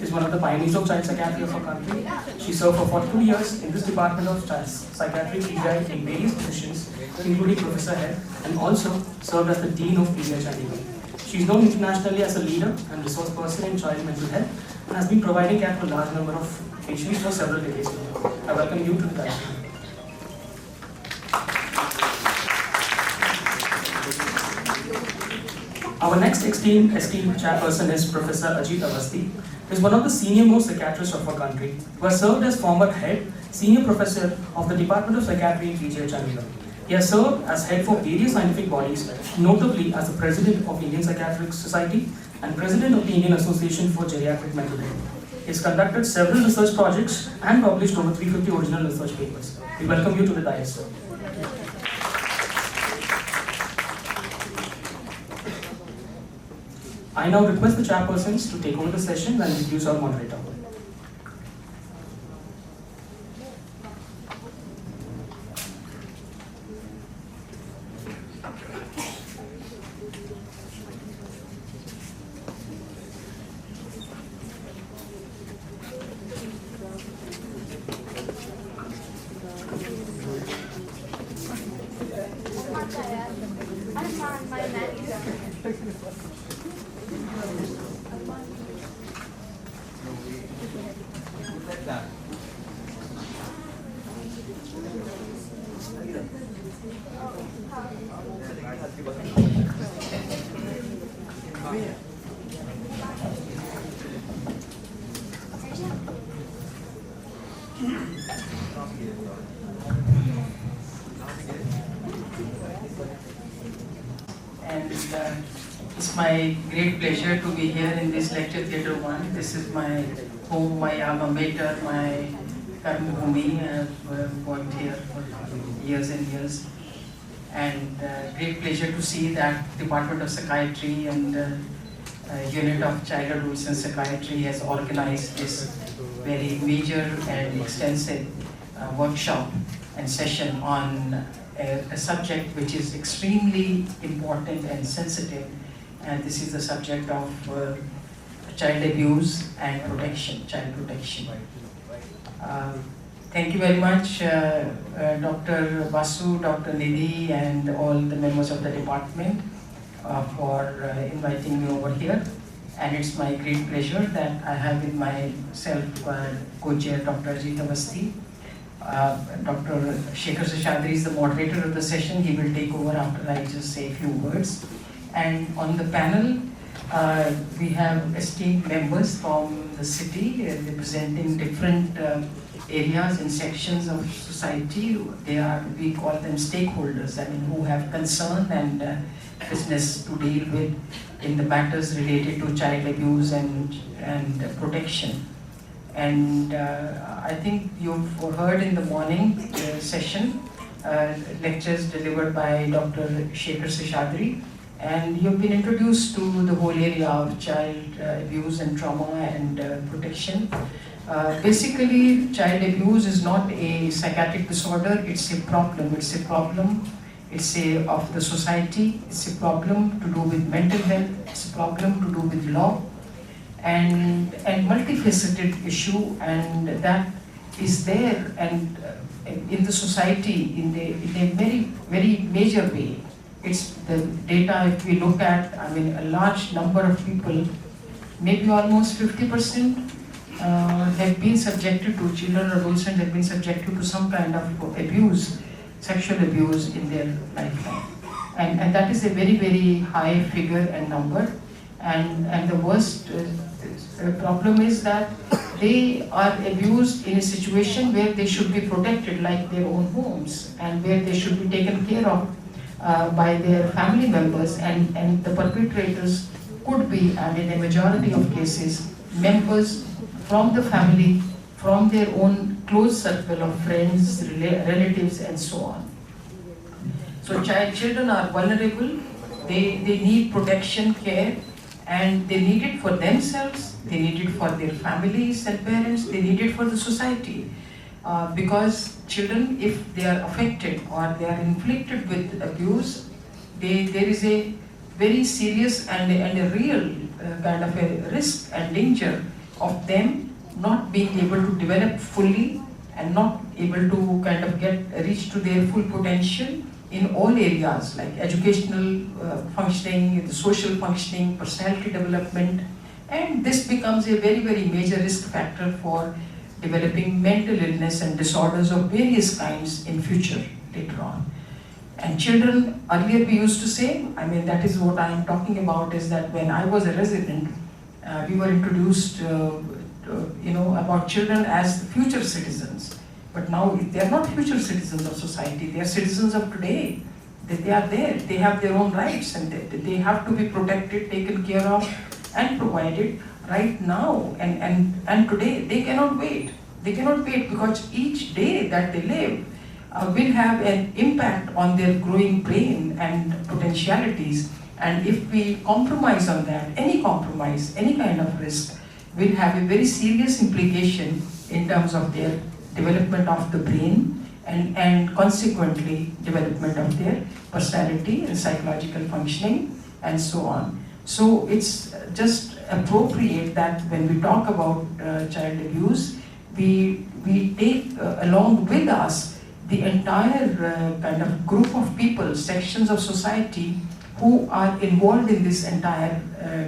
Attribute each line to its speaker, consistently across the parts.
Speaker 1: She's one of the pioneers of child psychiatry of our country. She served for 42 years in this department of child psychiatry, PGI, in various positions, including Professor Head, and also served as the Dean of PGI Chandigarh. She is known internationally as a leader and resource person in child mental health and has been providing care to a large number of patients for several decades now. I welcome you to the dialogue. Our next esteemed chairperson is Professor Ajit Avasthi. He is one of the senior most psychiatrists of our country, who has served as former head, senior professor of the Department of Psychiatry in PGI Chandigarh. He has served as head for various scientific bodies, notably as the president of Indian Psychiatric Society and president of the Indian Association for Geriatric Mental Health. He has conducted several research projects and published over 350 original research papers. We welcome you to the dais, sir. I now request the chairpersons to take over the session and introduce our moderator.
Speaker 2: It's my great pleasure to be here in this lecture theatre 1. This is my home, my alma mater, my karma bhumi. I've worked here for years and years. And great pleasure to see that Department of Psychiatry and Unit of Child Adolescent Psychiatry has organized this very major and extensive workshop and session on a subject which is extremely important and sensitive, and this is the subject of child abuse and protection, child protection. Thank you very much, Dr. Vasu, Dr. Nidhi, and all the members of the department for inviting me over here. And it's my great pleasure that I have with myself co-chair Dr. Ajit Avasthi. Dr. Shekhar Seshadri is the moderator of the session. He will take over after I just say a few words. And on the panel, we have esteemed members from the city representing different areas and sections of society. We call them stakeholders, I mean, who have concern and business to deal with in the matters related to child abuse and protection. And I think you've heard in the morning session lectures delivered by Dr. Shekhar Seshadri, and you've been introduced to the whole area of child abuse and trauma and protection. Basically, child abuse is not a psychiatric disorder, it's a problem. It's a problem of the society, it's a problem to do with mental health, it's a problem to do with law, and multifaceted issue, and that is there and in the society in a very, very major way. It's the data, if we look at, I mean, a large number of people, maybe almost 50% have been subjected to, children or adolescents have been subjected to some kind of abuse, sexual abuse in their lifetime. And that is a very, very high figure and number. And the worst problem is that they are abused in a situation where they should be protected like their own homes, and where they should be taken care of by their family members, and the perpetrators could be, and in a majority of cases, members from the family, from their own close circle of friends, relatives, and so on. So children are vulnerable, they need protection, care, and they need it for themselves, they need it for their families and parents, they need it for the society. Because children, if they are affected or they are inflicted with abuse, there is a very serious and a real kind of a risk and danger of them not being able to develop fully and not able to kind of reach to their full potential in all areas like educational functioning, the social functioning, personality development, and this becomes a very, very major risk factor for developing mental illness and disorders of various kinds in future later on. And children, earlier we used to say, I mean that is what I am talking about, is that when I was a resident, we were introduced about children as future citizens. But now they are not future citizens of society, they are citizens of today. They are there, they have their own rights and they have to be protected, taken care of and provided right now and today. They cannot wait. They cannot wait because each day that they live will have an impact on their growing brain and potentialities. And if we compromise on that, any compromise, any kind of risk, will have a very serious implication in terms of their development of the brain and consequently development of their personality and psychological functioning and so on. So it's just appropriate that when we talk about child abuse, we take along with us the entire kind of group of people, sections of society who are involved in this entire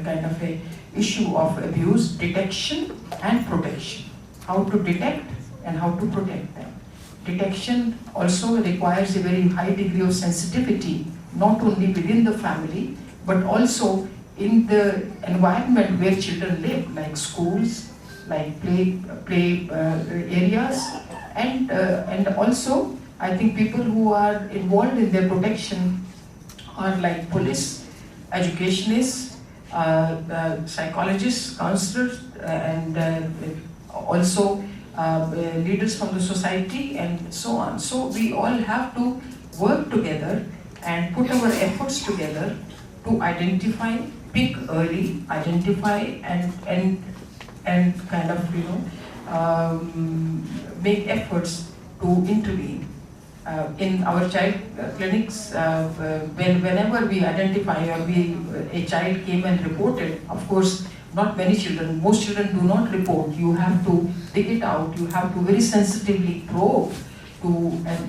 Speaker 2: kind of a issue of abuse, detection and protection. How to detect and how to protect them. Detection also requires a very high degree of sensitivity, not only within the family, but also in the environment where children live, like schools, like play areas, and also I think people who are involved in their protection are like police, educationists, psychologists, counselors, and also leaders from the society and so on. So we all have to work together and put our efforts together to identify, pick early, identify and kind of make efforts to intervene. In our child clinics, whenever we identify or a child came and reported, of course, not many children, most children do not report. You have to dig it out, you have to very sensitively probe to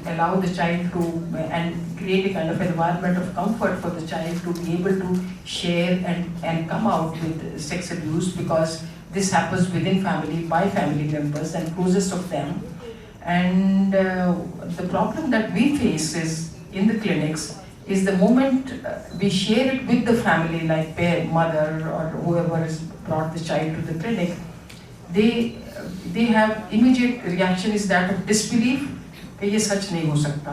Speaker 2: allow the child to and create a kind of environment of comfort for the child to be able to share and come out with sex abuse, because this happens within family, by family members and closest of them. And the problem that we face is in the clinics is the moment we share it with the family, like mother or whoever has brought the child to the clinic, they have immediate reaction is that of disbelief. ये सच नहीं हो सकता,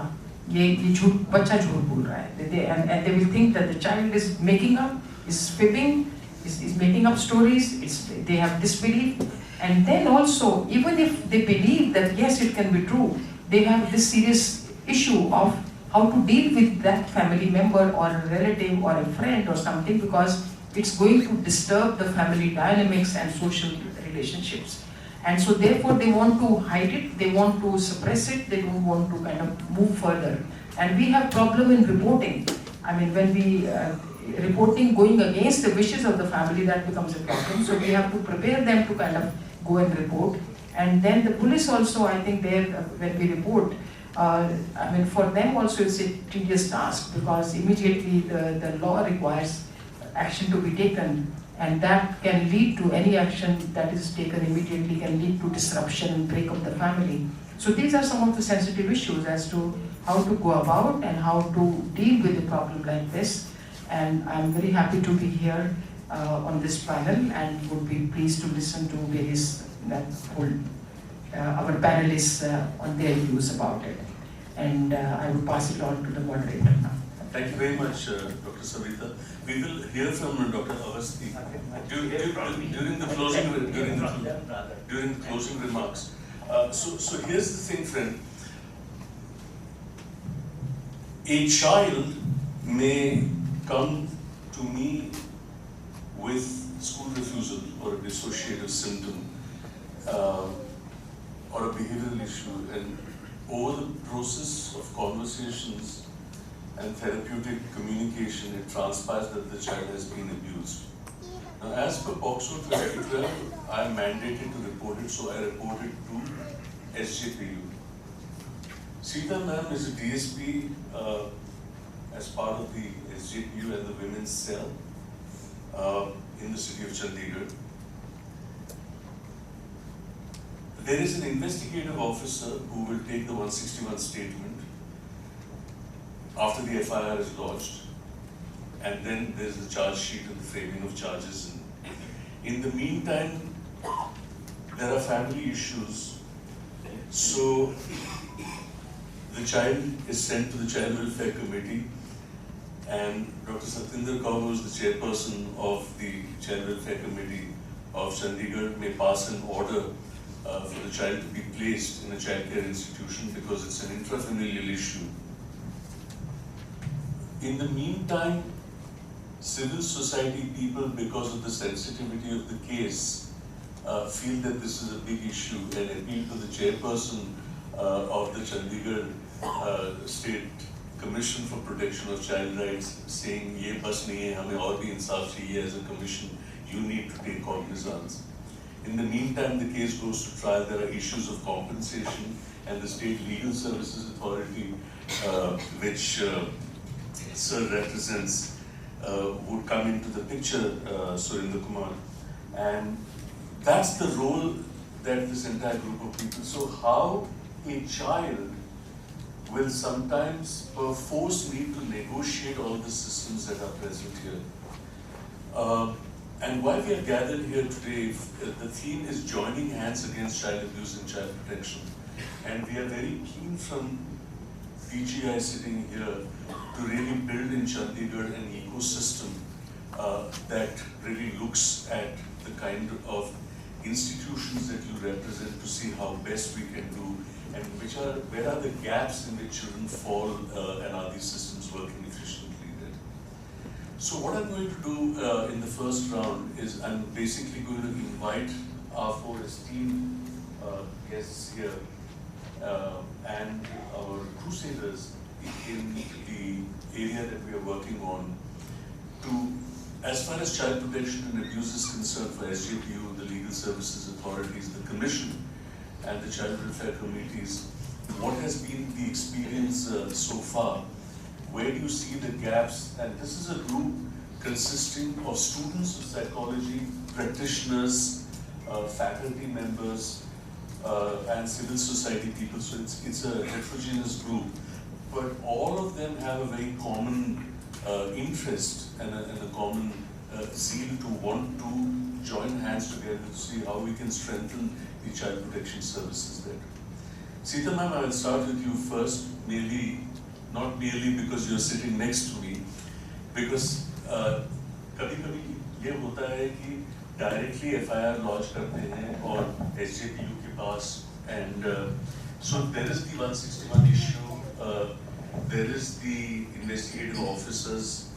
Speaker 2: ये झूठ, बच्चा झूठ बोल रहा है, and they will think that the child is making up, is fibbing, is making up stories. They have disbelief. And then also, even if they believe that yes, it can be true, they have this serious issue of how to deal with that family member or a relative or a friend or something, because it's going to disturb the family dynamics and social relationships. And so therefore they want to hide it, they want to suppress it, they don't want to kind of move further. And we have problem in reporting. I mean, when we reporting going against the wishes of the family, that becomes a problem. So we have to prepare them to kind of go and report. And then the police also, I think when we report, I mean, for them also it's a tedious task, because immediately the law requires action to be taken, and that can lead to any action that is taken immediately can lead to disruption and break of the family. So these are some of the sensitive issues as to how to go about and how to deal with a problem like this. And I'm very happy to be here on this panel and would be pleased to listen to various our panelists on their views about it. And I will pass it on to the moderator now.
Speaker 3: Thank you very much, Dr. Savita. We will hear from Dr. Avasthi during the closing remarks. So here's the thing, friend. A child may come to me with school refusal or a dissociative symptom or a behavioral issue, and over the process of conversations and therapeutic communication, it transpires that the child has been abused. Now, as per POCSO 2012, I am mandated to report it, so I reported to SJPU. Savita ma'am is a DSP as part of the SJPU and the women's cell in the city of Chandigarh. There is an investigative officer who will take the 161 statement after the FIR is lodged, and then there's the charge sheet and the framing of charges. In the meantime, there are family issues. So the child is sent to the Child Welfare Committee, and Dr. Satinder Kaur, who is the chairperson of the Child Welfare Committee of Chandigarh, may pass an order for the child to be placed in a childcare institution because it's an intrafamilial issue. In the meantime, civil society people, because of the sensitivity of the case, feel that this is a big issue and appeal to the chairperson of the Chandigarh State Commission for Protection of Child Rights, saying, "Ye bas nahi hai, hame aur bhi insaf chahiye as a commission, you need to take cognizance." In the meantime, the case goes to trial. There are issues of compensation, and the State Legal Services Authority, which Sir represents, would come into the picture, Surinder Kumar. And that's the role that this entire group of people. So how a child will sometimes perforce need to negotiate all the systems that are present here. And why we are gathered here today, the theme is joining hands against child abuse and child protection. And we are very keen from PGI sitting here to really build in Chandigarh an ecosystem that really looks at the kind of institutions that you represent to see how best we can do and where are the gaps in which children fall and are these systems working efficiently there. So what I'm going to do in the first round is I'm basically going to invite our four esteemed guests here and our crusaders in the area that we are working on to, as far as child protection and abuse is concerned, for SJPU, the legal services authorities, the commission, and the child welfare committees, what has been the experience so far? Where do you see the gaps? And this is a group consisting of students of psychology, practitioners, faculty members, and civil society people. So it's a heterogeneous group, but all of them have a very common interest and a common zeal to want to join hands together to see how we can strengthen the child protection services there. Sita ma'am, I will start with you first, not merely because you're sitting next to me, because कभी-कभी ये होता है कि directly FIR lodge करते हैं और SJPU के पास, and so there is the 161 issue, there is the investigative officers'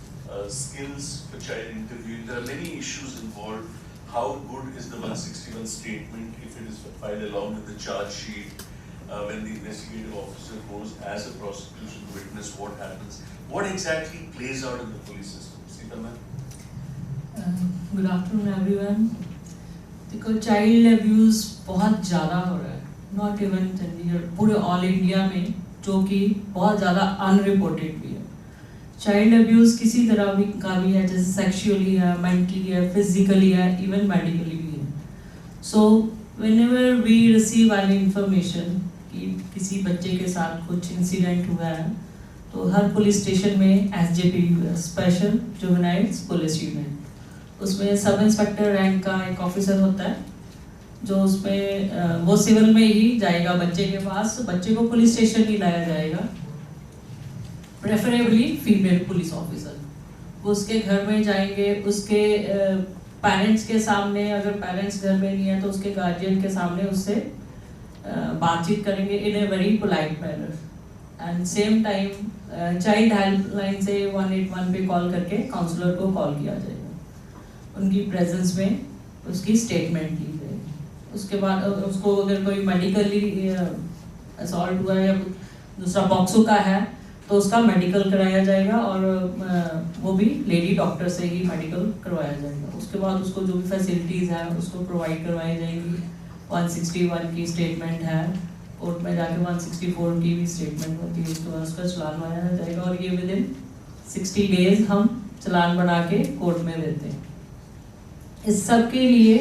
Speaker 3: skills for child interviewing. There are many issues involved. How good is the 161 statement if it is filed along with the charge sheet? When the investigative officer goes as a prosecution witness, what happens? What exactly plays out in the police system? Sita ma'am?
Speaker 4: Good afternoon everyone. देखो child abuse बहुत ज़्यादा हो रहा है, not even Chandigarh, पूरे all India में, जो कि बहुत ज़्यादा unreported भी है. Child abuse किसी तरह भी का भी है, जैसे sexually है, mentally है, physically है, even medically भी है. So whenever we receive any information कि किसी बच्चे के साथ कुछ incident हुआ है, तो हर पुलिस स्टेशन में SJPU है, Special Juveniles Police Unit. उसमें सब इंस्पेक्टर रैंक का एक ऑफिसर होता है, जो उसमें वो सिविल में ही जाएगा बच्चे के पास, बच्चे को पुलिस स्टेशन ही लाया जाएगा, प्रेफरेबली फीमेल पुलिस ऑफिसर. वो उसके घर में जाएंगे, उसके पेरेंट्स के सामने, अगर पेरेंट्स घर में नहीं है तो उसके गार्जियन के सामने उससे बातचीत करेंगे in a very polite manner. And same time child helpline से 181 पे कॉल करके काउंसलर को कॉल किया जाएगा, उनकी प्रेजेंस में उसकी स्टेटमेंट ली जाएगी. उसके बाद उसको अगर कोई मेडिकली असॉल्ट हुआ है या दूसरा पॉक्सो का है तो उसका मेडिकल कराया जाएगा और वो भी लेडी डॉक्टर से ही मेडिकल करवाया जाएगा। उसके बाद उसको जो भी फैसिलिटीज़ हैं उसको प्रोवाइड करवाई जाएंगी। 161 की स्टेटमेंट है, कोर्ट में जाके 164 की भी स्टेटमेंट होती है, उसके बाद उसका चलान बनाया जाएगा और ये विद इन 60 डेज हम चलान बना के कोर्ट में देते हैं। इस सब के लिए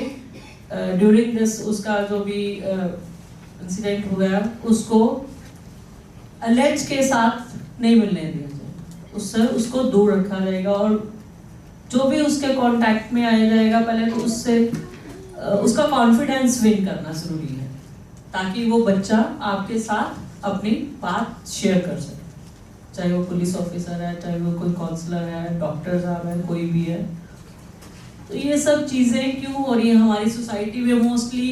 Speaker 4: ड्यूरिंग दिस उसका जो भी इंसिडेंट हुआ है उसको अलेज के साथ नहीं मिलने दिया जाएगा, उससे उसको दूर रखा जाएगा और जो भी उसके कांटेक्ट में आया जाएगा पहले तो उससे उसका कॉन्फिडेंस विन करना जरूरी है ताकि वो बच्चा आपके साथ अपनी बात शेयर कर सके, चाहे वो पुलिस ऑफिसर है, चाहे वो कोई काउंसलर है, डॉक्टर साहब है, कोई भी है। तो ये सब चीज़ें क्यों हो रही है हमारी सोसाइटी में? Mostly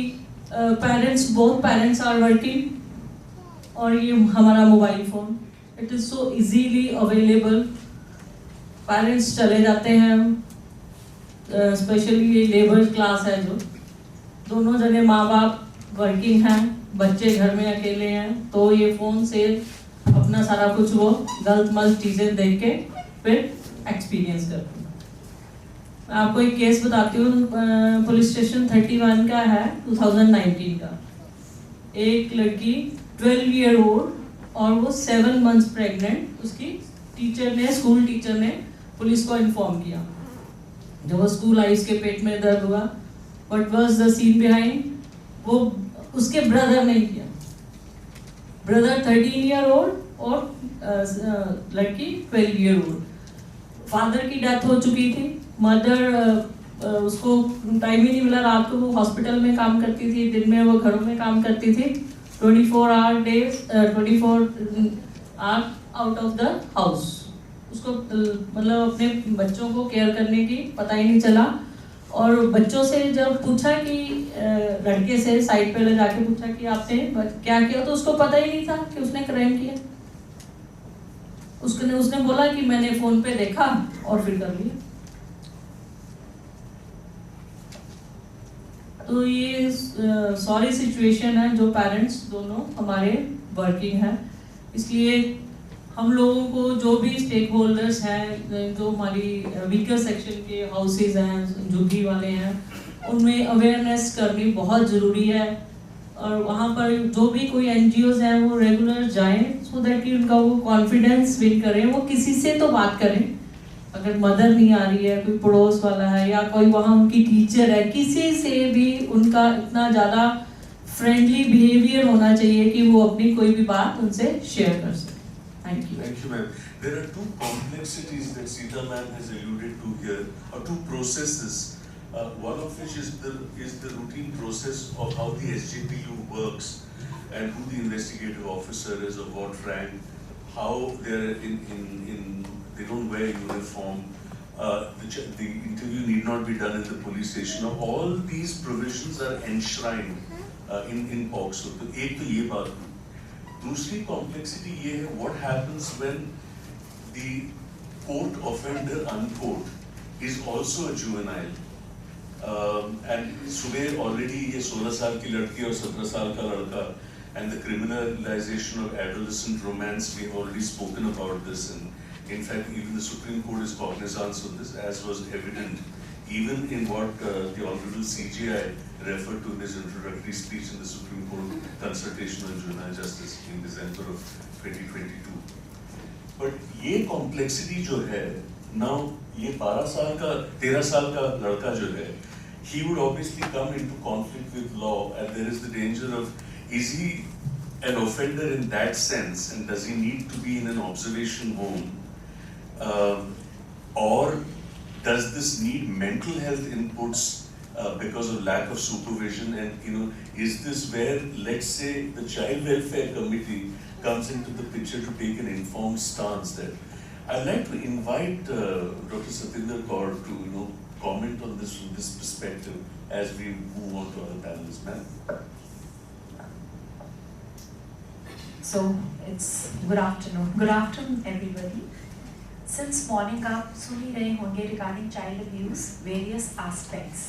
Speaker 4: both parents are working और ये हमारा mobile phone it is so easily available. Parents चले जाते हैं, स्पेशली ये लेबर क्लास है जो दोनों जने माँ बाप वर्किंग हैं, बच्चे घर में अकेले हैं, तो ये फ़ोन से अपना सारा कुछ वो गलत मलत चीज़ें देख के फिर एक्सपीरियंस करते हैं। मैं आपको एक केस बताती हूँ, पुलिस स्टेशन 31 का है 2019 का। एक लड़की 12 ईयर ओल्ड और वो 7 मंथ्स प्रेग्नेंट, उसकी टीचर ने, स्कूल टीचर ने पुलिस को इन्फॉर्म किया। जब वो स्कूल आई उसके पेट में दर्द हुआ, what was the scene behind, वो उसके ब्रदर ने किया। ब्रदर 13 ईयर ओल्ड और लड़की 12 ईयर ओल्ड। फादर की डेथ हो चुकी थी, मदर उसको टाइम ही नहीं मिला, रात को वो हॉस्पिटल में काम करती थी, दिन में वो घरों में काम करती थी, 24 hour out of the house. उसको मतलब अपने बच्चों को केयर करने की पता ही नहीं चला। और बच्चों से जब पूछा कि लड़के से साइड पे ले जाके पूछा कि आपने क्या किया, तो उसको पता ही नहीं था कि उसने क्राइम किया। उसने बोला कि मैंने फोन पे देखा और फिर कर लिया। तो ये सॉरी सिचुएशन है जो पेरेंट्स दोनों हमारे वर्किंग हैं, इसलिए हम लोगों को जो भी स्टेक होल्डर्स हैं, जो हमारी वीकर सेक्शन के हाउसेज हैं, झुग्गी वाले हैं, उनमें अवेयरनेस करनी बहुत ज़रूरी है। और वहाँ पर जो भी कोई NGOs हैं वो रेगुलर जाएं सो दैट कि उनका वो कॉन्फिडेंस विन करें, वो किसी से तो बात करें। अगर मदर नहीं आ रही है, कोई पड़ोस वाला है या कोई वहाँ उनकी टीचर है, किसी से भी उनका इतना ज़्यादा फ्रेंडली बिहेवियर होना चाहिए कि वो अपनी कोई भी बात उनसे शेयर कर सके। Thank you.
Speaker 3: Thank you, ma'am. There are two complexities that Sita ma'am has alluded to here, or two processes. One of which is the routine process of how the SJPU works and who the investigative officer is, of what rank, how they're they don't wear uniform. The interview need not be done at the police station. Now, all these provisions are enshrined in POCSO. तो एक तो ये बात हुई। दूसरी complexity ये है, what happens when the court offender unquote is also a juvenile, and सुबह already ये 16 साल की लड़की और 17 साल का लड़का, and the criminalization of adolescent romance, we have already spoken about this, and in fact even the Supreme Court is cognizant of this, as was evident even in what the Honorable CJI referred to in his introductory speech in the Supreme Court consultation on juvenile justice in December of 2022. But ये complexity जो है, now ये 12 साल का 13 साल का लड़का जो है, he would obviously come into conflict with law, and there is the danger of, is he an offender in that sense, and does he need to be in an observation home, or does this need mental health inputs because of lack of supervision? And is this where, let's say, the Child Welfare Committee comes into the picture to take an informed stance there? I'd like to invite Dr. Satinder Kaur to comment on this from this perspective as we move on to other panelists. Ma'am.
Speaker 5: So it's good afternoon. Good afternoon, everybody. Since morning आप सुन ही रहे होंगे regarding child abuse, various aspects.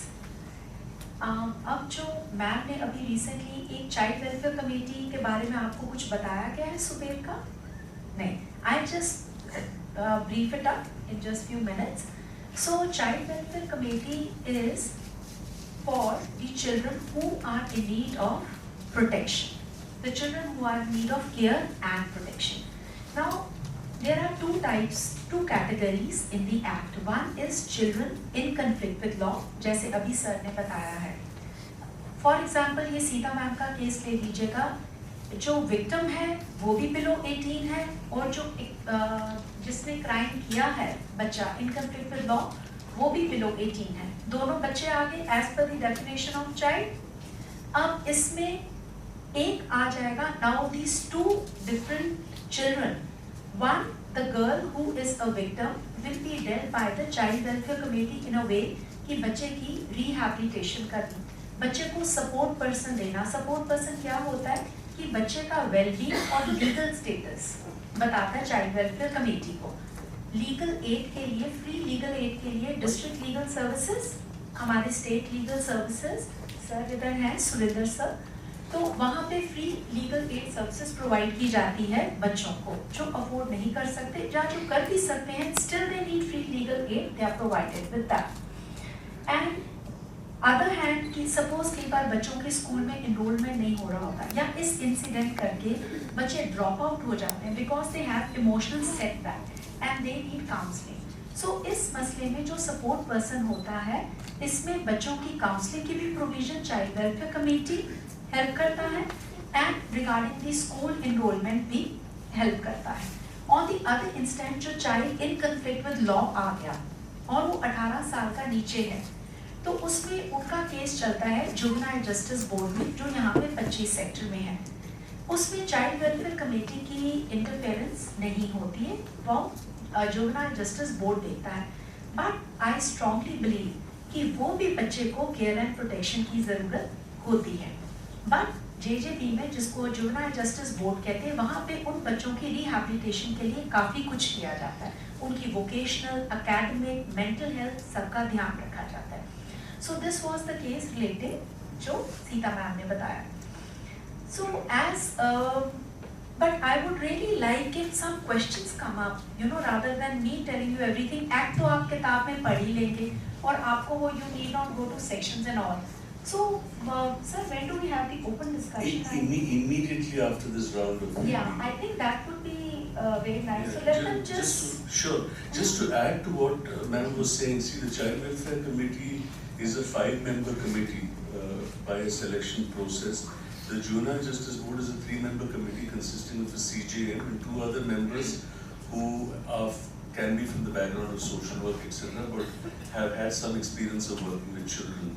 Speaker 5: अब जो ma'am ने अभी recently एक child welfare committee के बारे में आपको कुछ बताया गया है सुबेर का? नहीं, I just brief it up in just few minutes. So Child Welfare Committee is for the children who are in need of protection. The children who are in need of care and protection. Now, there are two categories in the Act. One is children in conflict with law, जैसे अभी sir ने बताया है. For example, ये Sita ma'am का case ले लीजिएगा. जो विक्टिम है वो भी बिलो 18 है और जो जिसने क्राइम किया है बच्चा इन conflict with law वो भी बिलो 18 है. दोनों बच्चे आगे as per the definition of child. अब इसमें एक आ जाएगा. Now these two different children. One, the girl who is a victim will be dealt by the Child Welfare Committee in a way कि बच्चे की rehabilitation करनी, बच्चे को support person देना. Support person क्या होता है कि बच्चे का well-being और legal status बताता है Child Welfare Committee को. Legal aid के लिए, free legal aid के लिए district legal services, हमारे state legal services, सर इधर हैं सुरेंद्र सर, तो वहाँ पे free legal add services provide की जाती है बच्चों को जो अफोर्ड नहीं कर सकते या जो कर भी सकते हैं still they need free legal aid, they are provided with that. And other hand कि सपोज कई बार बच्चों के स्कूल में इनरोलमेंट नहीं हो रहा होता या इस इंसिडेंट करके बच्चे ड्रॉप आउट हो जाते हैं because they have emotional setback and they need counselling. So इस मसले में जो सपोर्ट पर्सन होता है इसमें बच्चों की काउंसलिंग की भी provision child welfare committee help करता है and regarding the school enrolment भी हेल्प करता है. ऑन द अदर इंस्टेंट जो child in conflict with law आ गया और वो 18 साल का नीचे है तो उसमें उनका केस चलता है जुवेनाइल जस्टिस बोर्ड में जो यहाँ पे 25 सेक्टर में है. उसमें चाइल्ड वेलफेयर कमेटी की इंटरफेरेंस नहीं होती है, वो जुवेनाइल जस्टिस बोर्ड देखता है. बट आई स्ट्रांगली बिलीव कि वो भी बच्चे को केयर एंड प्रोटेक्शन की जरूरत होती है. बट जेजेबी में जिसको जुवेनाइल जस्टिस बोर्ड कहते हैं वहाँ पे उन बच्चों की रिहैबिलिटेशन के लिए काफ़ी कुछ किया जाता है. उनकी वोकेशनल, एकेडमिक, मेंटल हेल्थ सबका ध्यान रखा जाता है. So this was the case related जो सीता मैम ने बताया. So as but I would really like if some questions come up, you know, rather than me telling you everything. Act तो आप किताब में पढ़ ही लेंगे और आपको वो you need not go to sections and all. So, sir, when do we have the open discussion?
Speaker 3: Immediately after this round of
Speaker 5: yeah, I think that would be very nice.
Speaker 3: Yeah,
Speaker 5: so let them just
Speaker 3: sure. Just to add to what ma'am was saying, see, the Child Welfare Committee is a 5-member committee by a selection process. The Juvenile Justice Board is a 3-member committee consisting of a CJM and 2 other members who can be from the background of social work, etc., but have had some experience of working with children.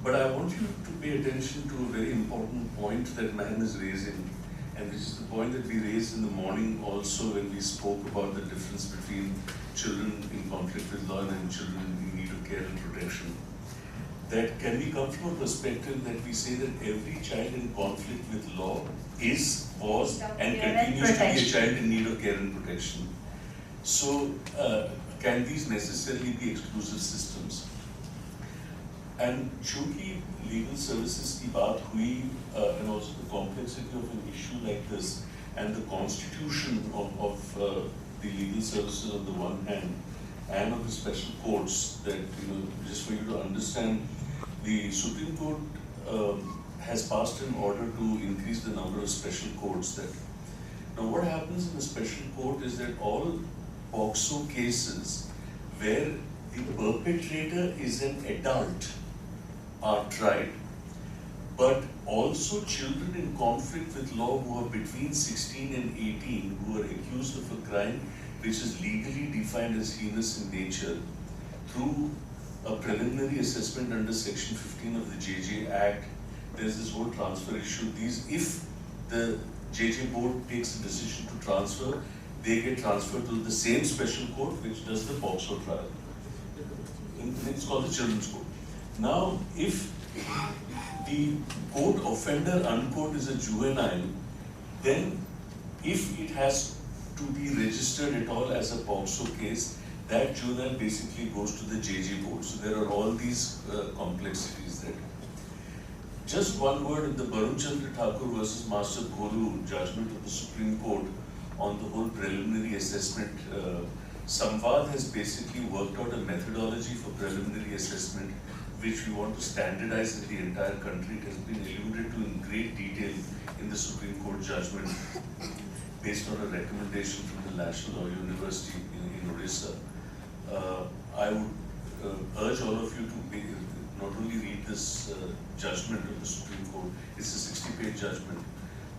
Speaker 3: But I want you to pay attention to a very important point that man is raising, and this is the point that we raised in the morning also when we spoke about the difference between children in conflict with law and children in need of care and protection. That can we come from a perspective that we say that every child in conflict with law was and continues to be a child in need of care and protection. So can these necessarily be exclusive systems? And चूंकि legal services की बात हुई and also the complexity of an issue like this and the constitution of the legal services on the one hand and of the special courts, that just for you to understand, the Supreme Court has passed an order to increase the number of special courts. Now what happens in a special court is that all POCSO cases where the perpetrator is an adult are tried, but also children in conflict with law who are between 16 and 18 who are accused of a crime which is legally defined as heinous in nature through a preliminary assessment under section 15 of the JJ Act. There's this whole transfer issue. If the JJ board takes a decision to transfer, they get transferred to the same special court which does the POCSO trial. It's called the Children's Court. Now, if the court offender unquote is a juvenile, then if it has to be registered at all as a POCSO case, that juvenile basically goes to the JJ board. So there are all these complexities there. Just one word in the Barun Chandra Thakur versus Master Guru judgment of the Supreme Court on the whole preliminary assessment. Samvad has basically worked out a methodology for preliminary assessment which we want to standardize in the entire country. It has been alluded to in great detail in the Supreme Court judgment based on a recommendation from the National Law University in Odisha. I would urge all of you to not only read this judgment of the Supreme Court, it's a 60-page judgment,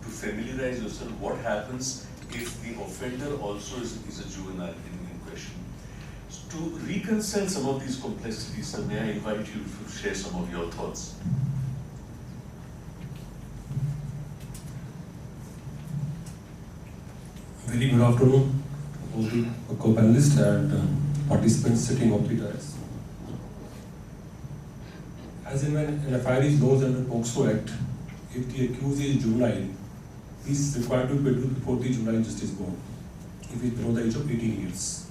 Speaker 3: to familiarize yourself what happens if the offender also is a juvenile in question. So to reconcile some of these complexities, sir, may I invite you to share some of your thoughts?
Speaker 6: Very good afternoon to all the co-panelists and participants sitting on the dais. As in when an FIR is lodged under POCSO Act, if the accused is juvenile, he is required to be produced before the Juvenile Justice Board if he is below the age of 18 years.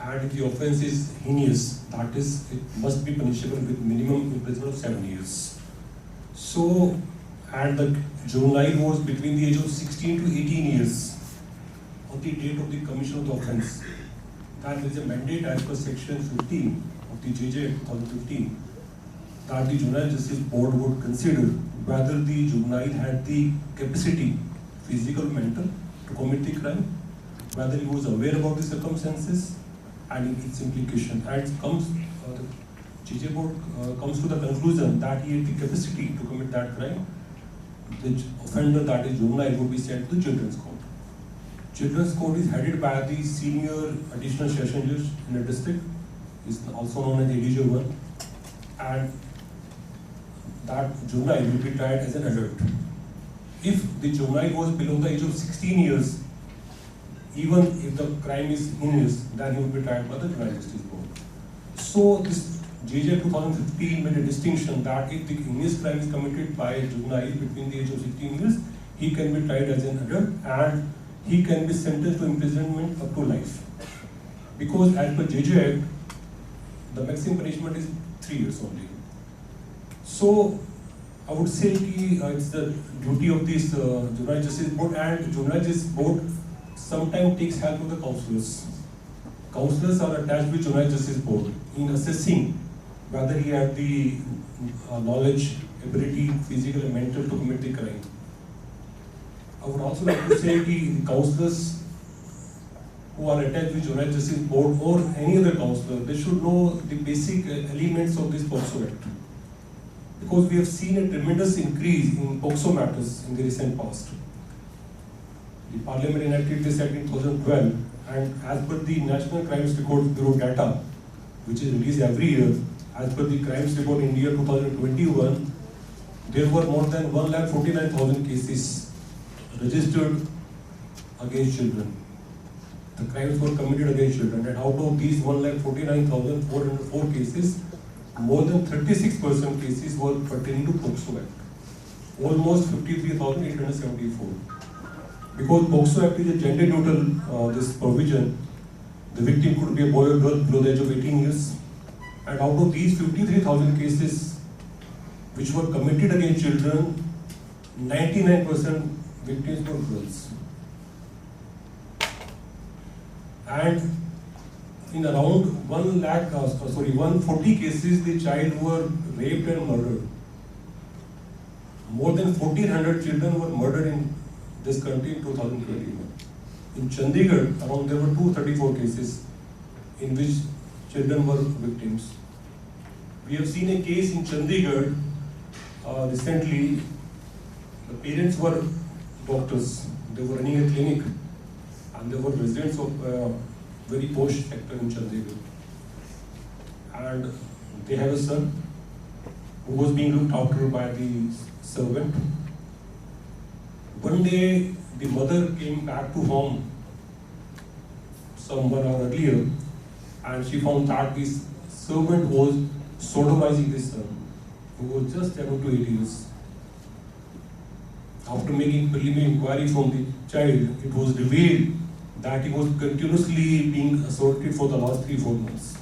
Speaker 6: And if the offence is heinous, that is, it must be punishable with minimum imprisonment of 7 years. So, and the juvenile was between the age of 16 to 18 years on the date of the commission of the offence. That there is a mandate as per section 15 of the JJ Act 2015 that the Juvenile Justice Board would consider whether the juvenile had the capacity, physical, mental, to commit the crime, whether he was aware about the circumstances and its implication. And the JJ Board comes to the conclusion that he had the capacity to commit that crime. The offender, that is juvenile, would be sent to the Children's Court. Children's Court is headed by the senior additional session judge in a district, is also known as ADJ 1, and that juvenile will be tried as an adult. If the juvenile was below the age of 16 years, even if the crime is heinous, then he will be tried by the Juvenile Justice Board. So this JJ 2015 made a distinction that if the heinous crime is committed by a juvenile between the age of 16 years, he can be tried as an adult and he can be sentenced to imprisonment up to life. Because as per JJ Act, the maximum punishment is 3 years only. So I would say it's the duty of this Juvenile Justice Board, and Juvenile Justice Board sometimes takes help of the counsellors. Counsellors are attached with Juvenile Justice Board in assessing whether he had the knowledge, ability, physical and mental to commit the crime. I would also like to say the counsellors who are attached with Juvenile Justice Board or any other counsellor, they should know the basic elements of this POCSO Act. Because we have seen a tremendous increase in POCSO matters in the recent past. The Parliament enacted this Act in 2012, and as per the National Crimes Records Bureau data, which is released every year, as per the Crimes Report India 2021, there were more than 1,49,000 cases registered against children. The crimes were committed against children, and out of these 1,49,404 cases, more than 36% cases were pertaining to POCSO Act, almost 53,874. Because POCSO Act is a gender neutral this provision, the victim could be a boy or girl below the age of 18 years, and out of these 53,000 cases which were committed against children, 99% victims were girls. And in around 140 cases, the child were raped and murdered. More than 1,400 children were murdered in this country in 2021. In Chandigarh, there were 234 cases in which children were victims. We have seen a case in Chandigarh recently. The parents were doctors. They were running a clinic, and they were residents of very posh sector in Chandigarh. And they have a son who was being looked after by the servant. One day, the mother came back to home some 1 hour earlier, and she found that this servant was sodomizing this son, who was just 7 to 8 years. After making preliminary inquiry from the child, it was revealed that he was continuously being assaulted for the last 3-4 months.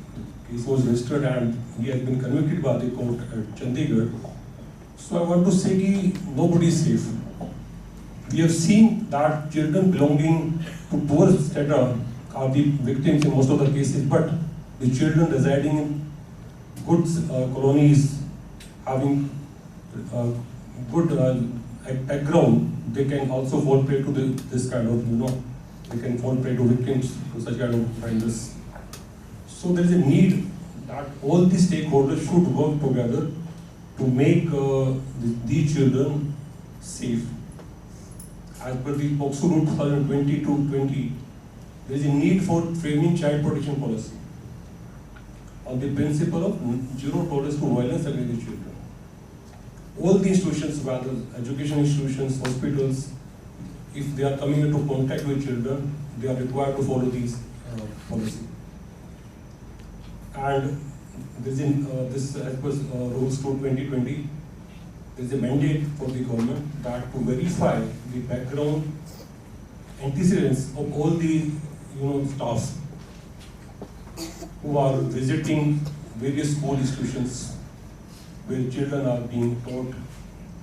Speaker 6: The case was registered and he has been convicted by the court at Chandigarh. So I want to say that nobody is safe. We have seen that children belonging to poor strata are the victims in most of the cases, but the children residing in good colonies, having good background, they can also fall prey to this kind of, they can fall prey to victims to such kind of offenders. So there is a need that all the stakeholders should work together to make these children safe. As per the POCSO Rule 2020, there is a need for framing child protection policy on the principle of zero tolerance to violence against the children. All the institutions, whether education institutions, hospitals, if they are coming into contact with children, they are required to follow these policy. And this as per Rules 2020, there is a mandate for the government that to verify the background antecedents of all the staffs who are visiting various school institutions where children are being taught,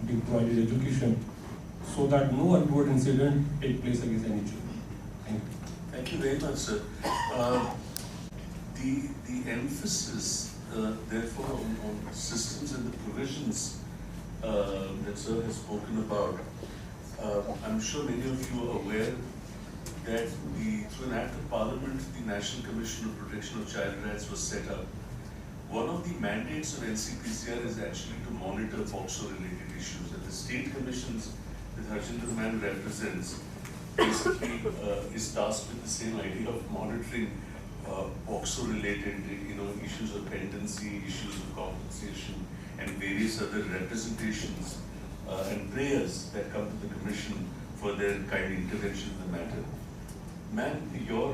Speaker 6: being provided education, so that no untoward incident take place against any children. Thank you.
Speaker 3: Thank you very much, sir. The emphasis, therefore, on systems and the provisions that sir has spoken about, I'm sure many of you are aware that through an act of parliament, the National Commission on Protection of Child Rights was set up. One of the mandates of NCPCR is actually to monitor POCSO-related issues, and the state commissions that Harjinder Man represents basically is tasked with the same idea of monitoring POCSO-related, issues of pendency, issues of compensation, and various other representations and prayers that come to the commission for their kind of intervention in the matter. Ma'am, your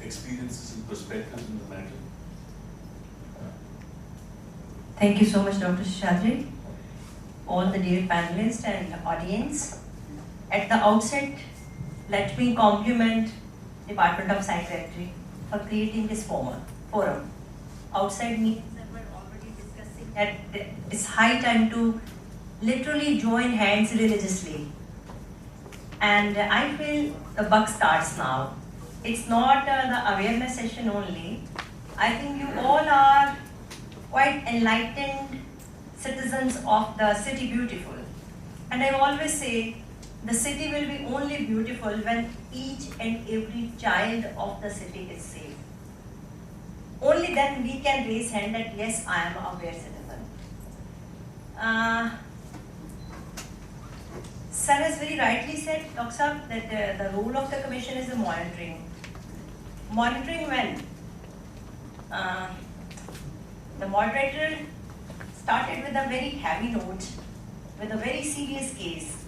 Speaker 3: experiences and perspectives in the matter.
Speaker 7: Thank you so much, Dr. Seshadri, all the dear panelists and audience. At the outset, let me compliment Department of Psychiatry for creating this forum. Outside meetings that were already discussing that it's high time to literally join hands religiously. And I feel the buck starts now. It's not the awareness session only. I think you all are quite enlightened citizens of the city beautiful. And I always say, the city will be only beautiful when each and every child of the city is safe. Only then we can raise hand that yes, I am a aware citizen. Sir has very rightly said, Dr. Saab, that the role of the commission is the monitoring. Monitoring when? The moderator started with a very heavy note, with a very serious case.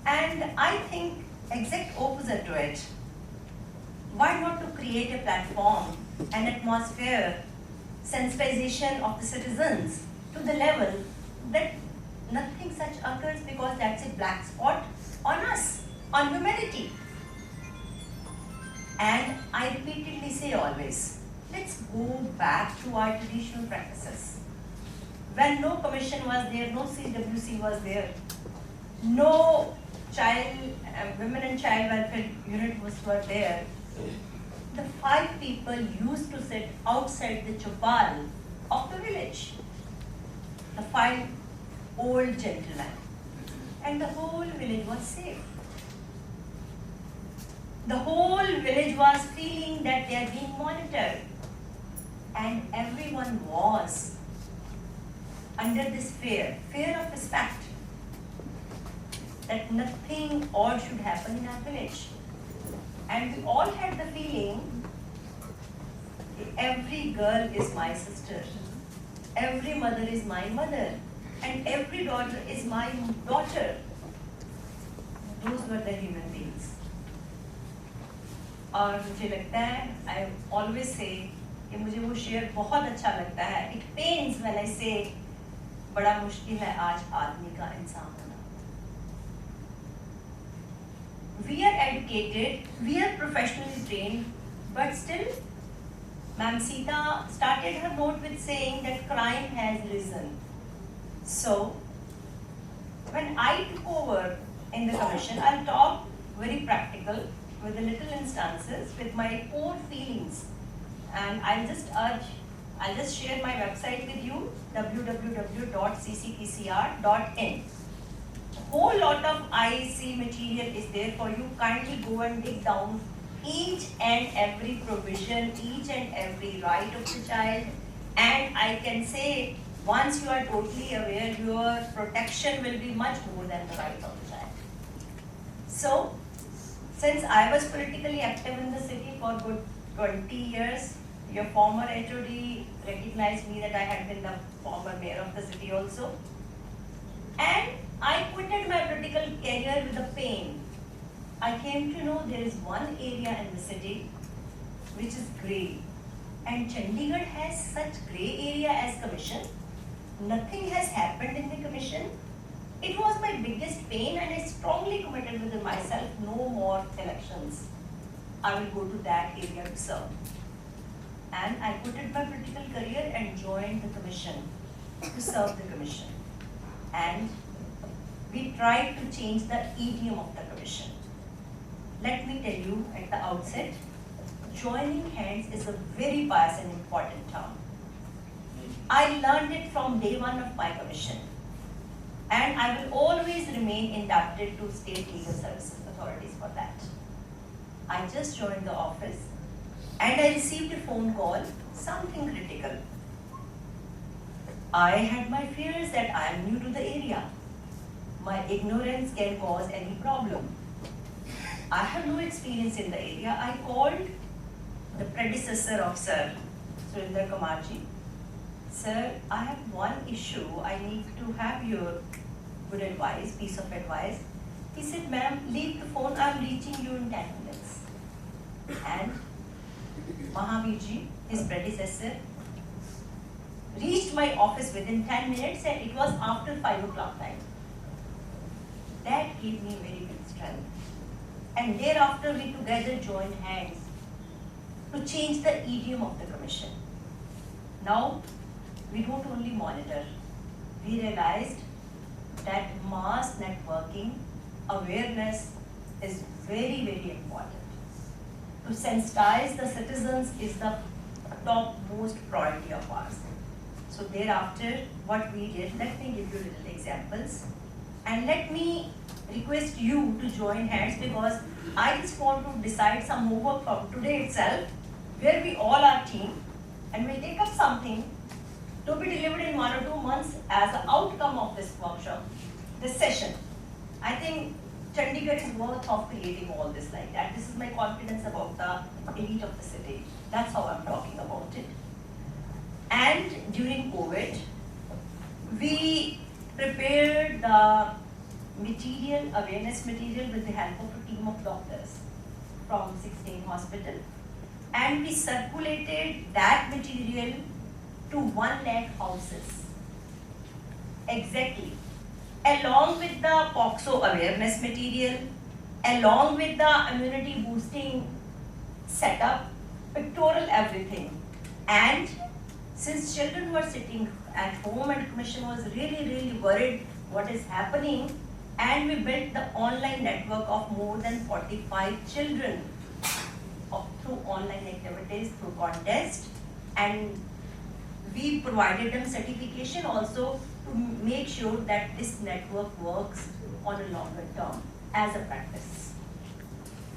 Speaker 7: And I think exact opposite to it. Why not to create a platform, an atmosphere, sensitization of the citizens to the level that nothing such occurs, because that's a black spot on us, on humanity. And I repeatedly say always, let's go back to our traditional practices. When no commission was there, no CWC was there, no women and child welfare unit were there, the 5 people used to sit outside the chapal of the village. The 5 old gentlemen. And the whole village was safe. The whole village was feeling that they are being monitored. And everyone was under this fear of respect, that nothing odd should happen in our village. And we all had the feeling, every girl is my sister, every mother is my mother, and every daughter is my daughter. Those were the human beings. और मुझे लगता है, I always say, कि मुझे वो share बहुत अच्छा लगता है. It pains when I say, बड़ा मुश्किल है आज आदमी का इंसान होना. We are educated, we are professionally trained, but still, Ma'am Sita started her note with saying that crime has risen. So, when I took over in the commission, I'll talk very practical with the little instances with my core feelings. And I'll just share my website with you, www.ccpcr.in. Whole lot of IC material is there for you. Kindly go and dig down each and every provision, each and every right of the child. And I can say, once you are totally aware, your protection will be much more than the right of the child. So, since I was politically active in the city for good 20 years, your former HOD recognized me that I had been the former mayor of the city also. And I quitted my political career with a pain. I came to know there is one area in the city which is grey. And Chandigarh has such grey area as commission. Nothing has happened in the commission. It was my biggest pain, and I strongly committed within myself, no more elections. I will go to that area to serve. And I quitted my political career and joined the commission to serve the commission. And we tried to change the idiom of the commission. Let me tell you at the outset, joining hands is a very pious and important term. I learned it from day one of my commission. And I will always remain indebted to state legal services authorities for that. I just joined the office and I received a phone call, something critical. I had my fears that I am new to the area. My ignorance can cause any problem. I have no experience in the area. I called the predecessor of Sir, Surinder Kamarji. Sir, I have one issue. I need to have your good advice, piece of advice. He said, ma'am, leave the phone. I'm reaching you in 10 minutes. And Mahaviji, his predecessor, reached my office within 10 minutes, and it was after 5 o'clock time. That gave me very big strength. And thereafter we together joined hands to change the idiom of the commission. Now, we don't only monitor. We realized that mass networking, awareness is very, very important. To sensitize the citizens is the topmost priority of ours. So thereafter, what we did, let me give you little examples. And let me request you to join hands, because I just want to decide some homework from today itself, where we all are team, and we'll take up something to be delivered in 1 or 2 months as an outcome of this workshop, this session. I think Chandigarh is worth of creating all this like that. This is my confidence about the elite of the city. That's how I'm talking about it. And during COVID, we prepared the material, awareness material, with the help of a team of doctors from 16 hospital. And we circulated that material to 1 lakh houses. Exactly. Along with the POXO awareness material, along with the immunity boosting setup, pictorial everything. And since children were sitting at home and commission was really, really worried what is happening, and we built the online network of more than 45 children through online activities, through contests, and we provided them certification also to make sure that this network works on a longer term as a practice.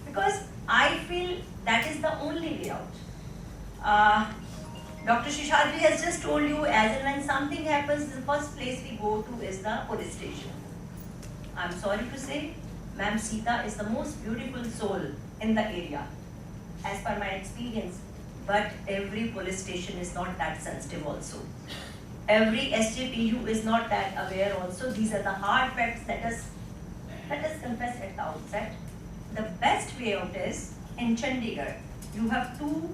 Speaker 7: Because I feel that is the only way out. Dr. Seshadri has just told you, as and when something happens, the first place we go to is the police station. I'm sorry to say, Ma'am Sita is the most beautiful soul in the area, as per my experience. But every police station is not that sensitive also. Every SJPU is not that aware also. These are the hard facts. Let us confess at the outset. The best way out is, in Chandigarh, you have 2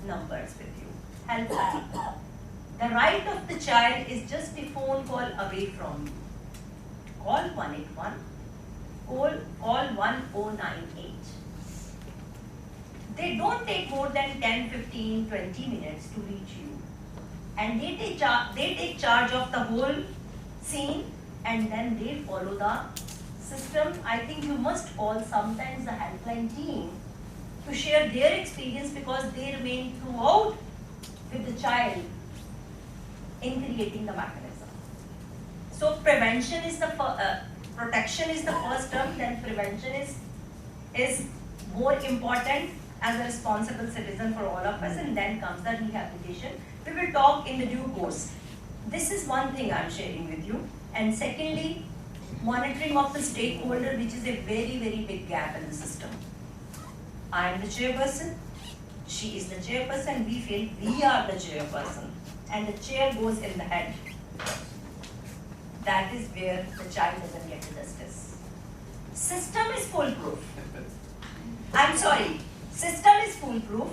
Speaker 7: numbers with you. Helpline. The right of the child is just a phone call away from you. Call 181, call 1098. They don't take more than 10, 15, 20 minutes to reach you. And they take charge of the whole scene, and then they follow the system. I think you must call sometimes the helpline team to share their experience, because they remain throughout with the child in creating the mechanism. So prevention is the protection is the first term, then prevention is more important as a responsible citizen for all of us, and then comes the rehabilitation. We will talk in the due course. This is one thing I'm sharing with you. And secondly, monitoring of the stakeholder, which is a very, very big gap in the system. I am the chairperson, she is the chairperson, we feel we are the chairperson, and the chair goes in the head. That is where the child doesn't get the justice. System is foolproof. I'm sorry, system is foolproof.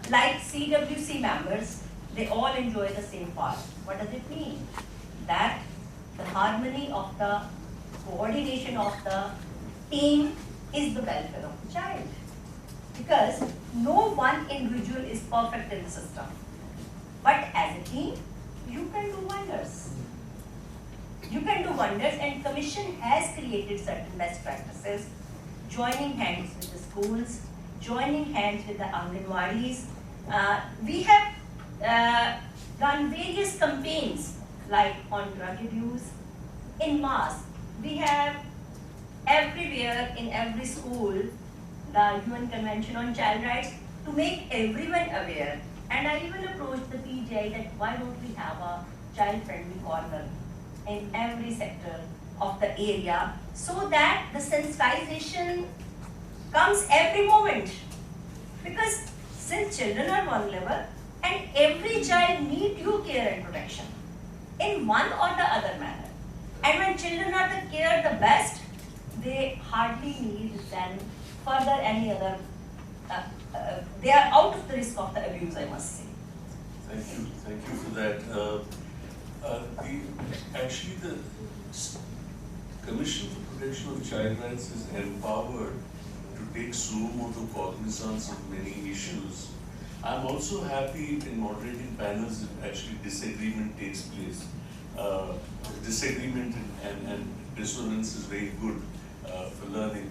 Speaker 7: Like CWC members, they all enjoy the same part. What does it mean? That the harmony of the coordination of the team is the welfare of the child. Because no one individual is perfect in the system. But as a team, you can do wonders. You can do wonders, and Commission has created certain best practices, joining hands with the schools, joining hands with the Anganwadis. We have done various campaigns like on drug abuse, in mass. We have everywhere in every school the UN Convention on Child Rights to make everyone aware. And I even approached the PGI that why don't we have a child-friendly corner in every sector of the area, so that the sensitization comes every moment. Because since children are vulnerable and every child needs your care and protection in one or the other manner. And when children are the care the best, they hardly need then further any other, they are out of the risk of the abuse, I must say.
Speaker 3: Thank you for that. Actually, the Commission for Protection of Child Rights is empowered to take suo motu cognizance of many issues. I'm also happy in moderating panels if actually disagreement takes place. Disagreement and dissonance is very good for learning.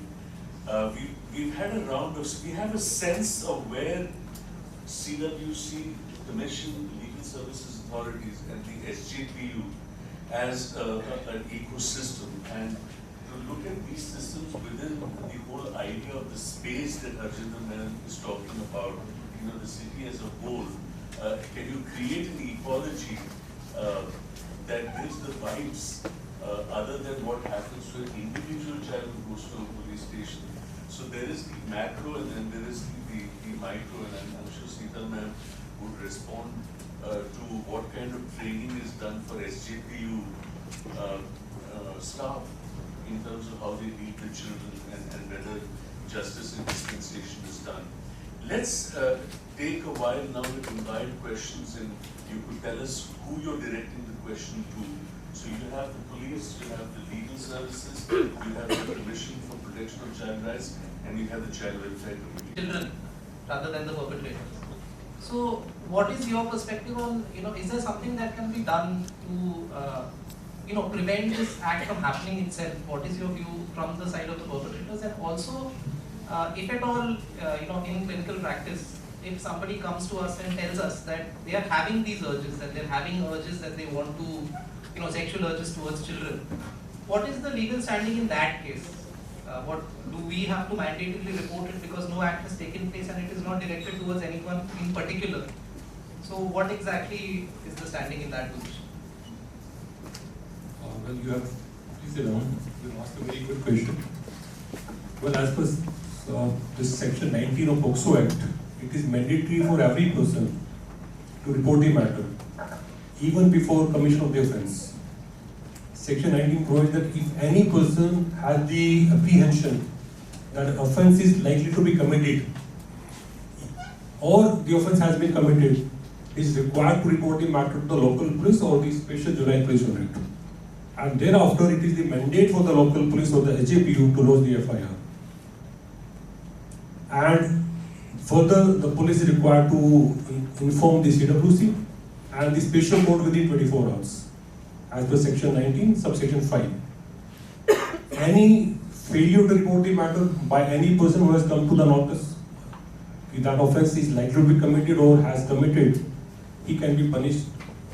Speaker 3: We've had a round of, we have a sense of where CWC, Commission, Legal Services Authorities, and the SJPU as an ecosystem, and to look at these systems within the whole idea of the space that Ajit is talking about, the city as a whole. Can you create an ecology that gives the vibes other than what happens to an individual child who goes to a police station? So there is the macro and then there is the micro, and I'm sure Sita ma'am would respond to what kind of training is done for SJPU staff in terms of how they deal with children and whether justice and dispensation is done. Let's take a while now to invite questions, and you could tell us who you're directing the question to. So you have the police, you have the legal services, you have the Commission for Protection of Child Rights, and you have the Child Welfare Committee.
Speaker 8: Children rather than the perpetrators. So what is your perspective on, is there something that can be done to, prevent this act from happening itself? What is your view from the side of the perpetrators? And also, if at all, in clinical practice, if somebody comes to us and tells us that they are having these urges, that they're having urges that they want to, sexual urges towards children, what is the legal standing in that case? What do we have to mandatorily report it because no act has taken place and it is not directed towards anyone in particular? So what exactly is the standing in that position?
Speaker 6: Well, you have, please sit down. You asked a very good question. Well, as per this section 19 of POCSO Act, it is mandatory for every person to report the matter, even before commission of the offence. Section 19 provides that if any person has the apprehension that an offence is likely to be committed, or the offence has been committed, is required to report the matter to the local police or the special juvenile police unit. And thereafter, it is the mandate for the local police or the HAPU to lodge the FIR. And further, the police is required to inform the CWC and the special court within 24 hours. as per section 19, subsection 5. Any failure to report the matter by any person who has come to the notice, if that offence is likely to be committed or has committed, he can be punished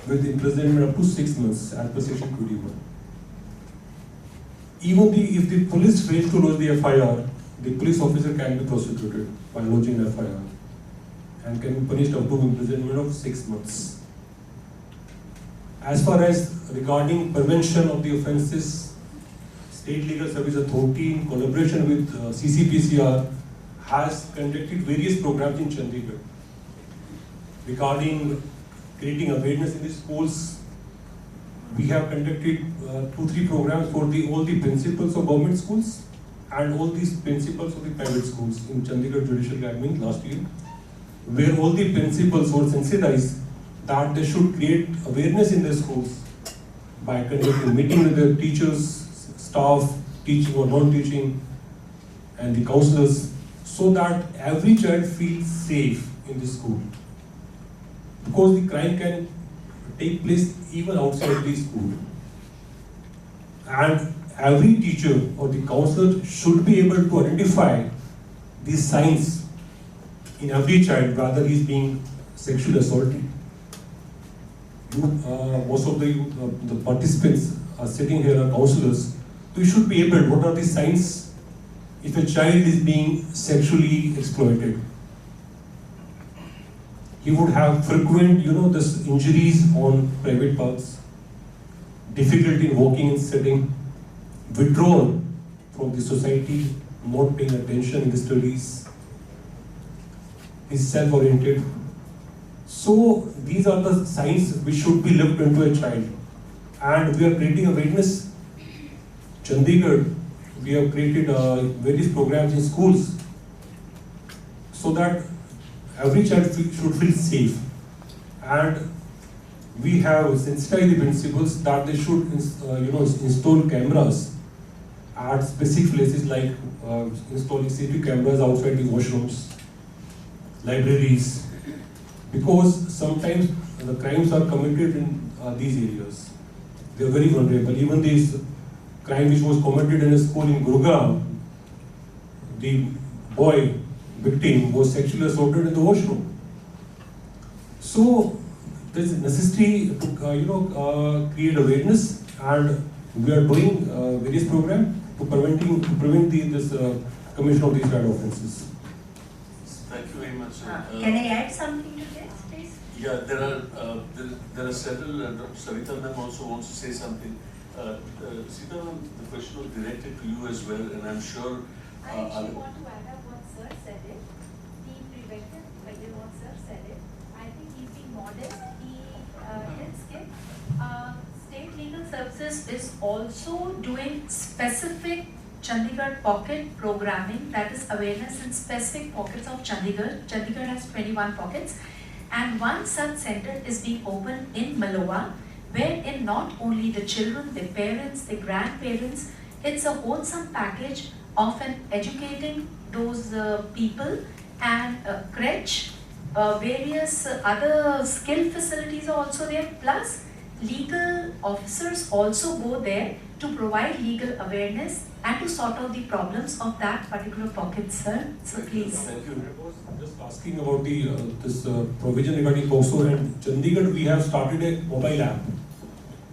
Speaker 6: with imprisonment up to 6 months as per section 21. Even if the police fails to lodge the FIR, the police officer can be prosecuted by lodging an FIR and can be punished up to imprisonment of 6 months. As far as regarding prevention of the offences, State Legal Service Authority in collaboration with CCPCR has conducted various programs in Chandigarh regarding creating awareness in the schools. We have conducted 2-3 programs for all the principals of government schools and all these principals of the private schools in Chandigarh Judicial Academy last year, where all the principals were sensitized that they should create awareness in their schools by conducting meetings with their teachers, staff, teaching or non-teaching, and the counselors, so that every child feels safe in the school. Because the crime can take place even outside the school. And every teacher or the counselor should be able to identify these signs in every child, whether he is being sexually assaulted. Most of the participants are sitting here are counselors. So you should be able, what are the signs if a child is being sexually exploited? He would have frequent, this injuries on private parts, difficulty in walking and sitting, withdrawal from the society, not paying attention in the studies, is self-oriented. So these are the signs which should be looked into a child. And we are creating awareness. Chandigarh, we have created various programs in schools so that every child should feel safe. And we have sensitized the principals that they should install cameras at specific places, like installing CCTV cameras outside the washrooms, libraries, because sometimes the crimes are committed in these areas. They are very vulnerable. Even this crime which was committed in a school in Gurugram, the boy victim was sexually assaulted in the washroom. So there is a necessity to create awareness, and we are doing various programs to prevent this commission of these kind of offences.
Speaker 3: Thank you very much.
Speaker 7: Can I add something to this, please?
Speaker 3: Yeah, there are several. Dr. Savita ma'am also wants to say something. Sita ma'am, the question was directed to you as well, and I'm sure.
Speaker 5: I actually want to add up what Sir said it. He prevented what Sir said it. I think he's being modest. He did skip. State Legal Services is also doing specific Chandigarh pocket programming, that is awareness in specific pockets of Chandigarh. Chandigarh has 21 pockets, and one such center is being opened in Malhotra, wherein not only the children, their parents, their grandparents, it's a wholesome package of educating those people, and crèche, various other skill facilities are also there, plus legal officers also go there to provide legal awareness and to sort out the problems of that particular pocket, sir. So please.
Speaker 3: Thank you.
Speaker 6: I was just asking about this provision regarding POCSO, and Chandigarh we have started a mobile app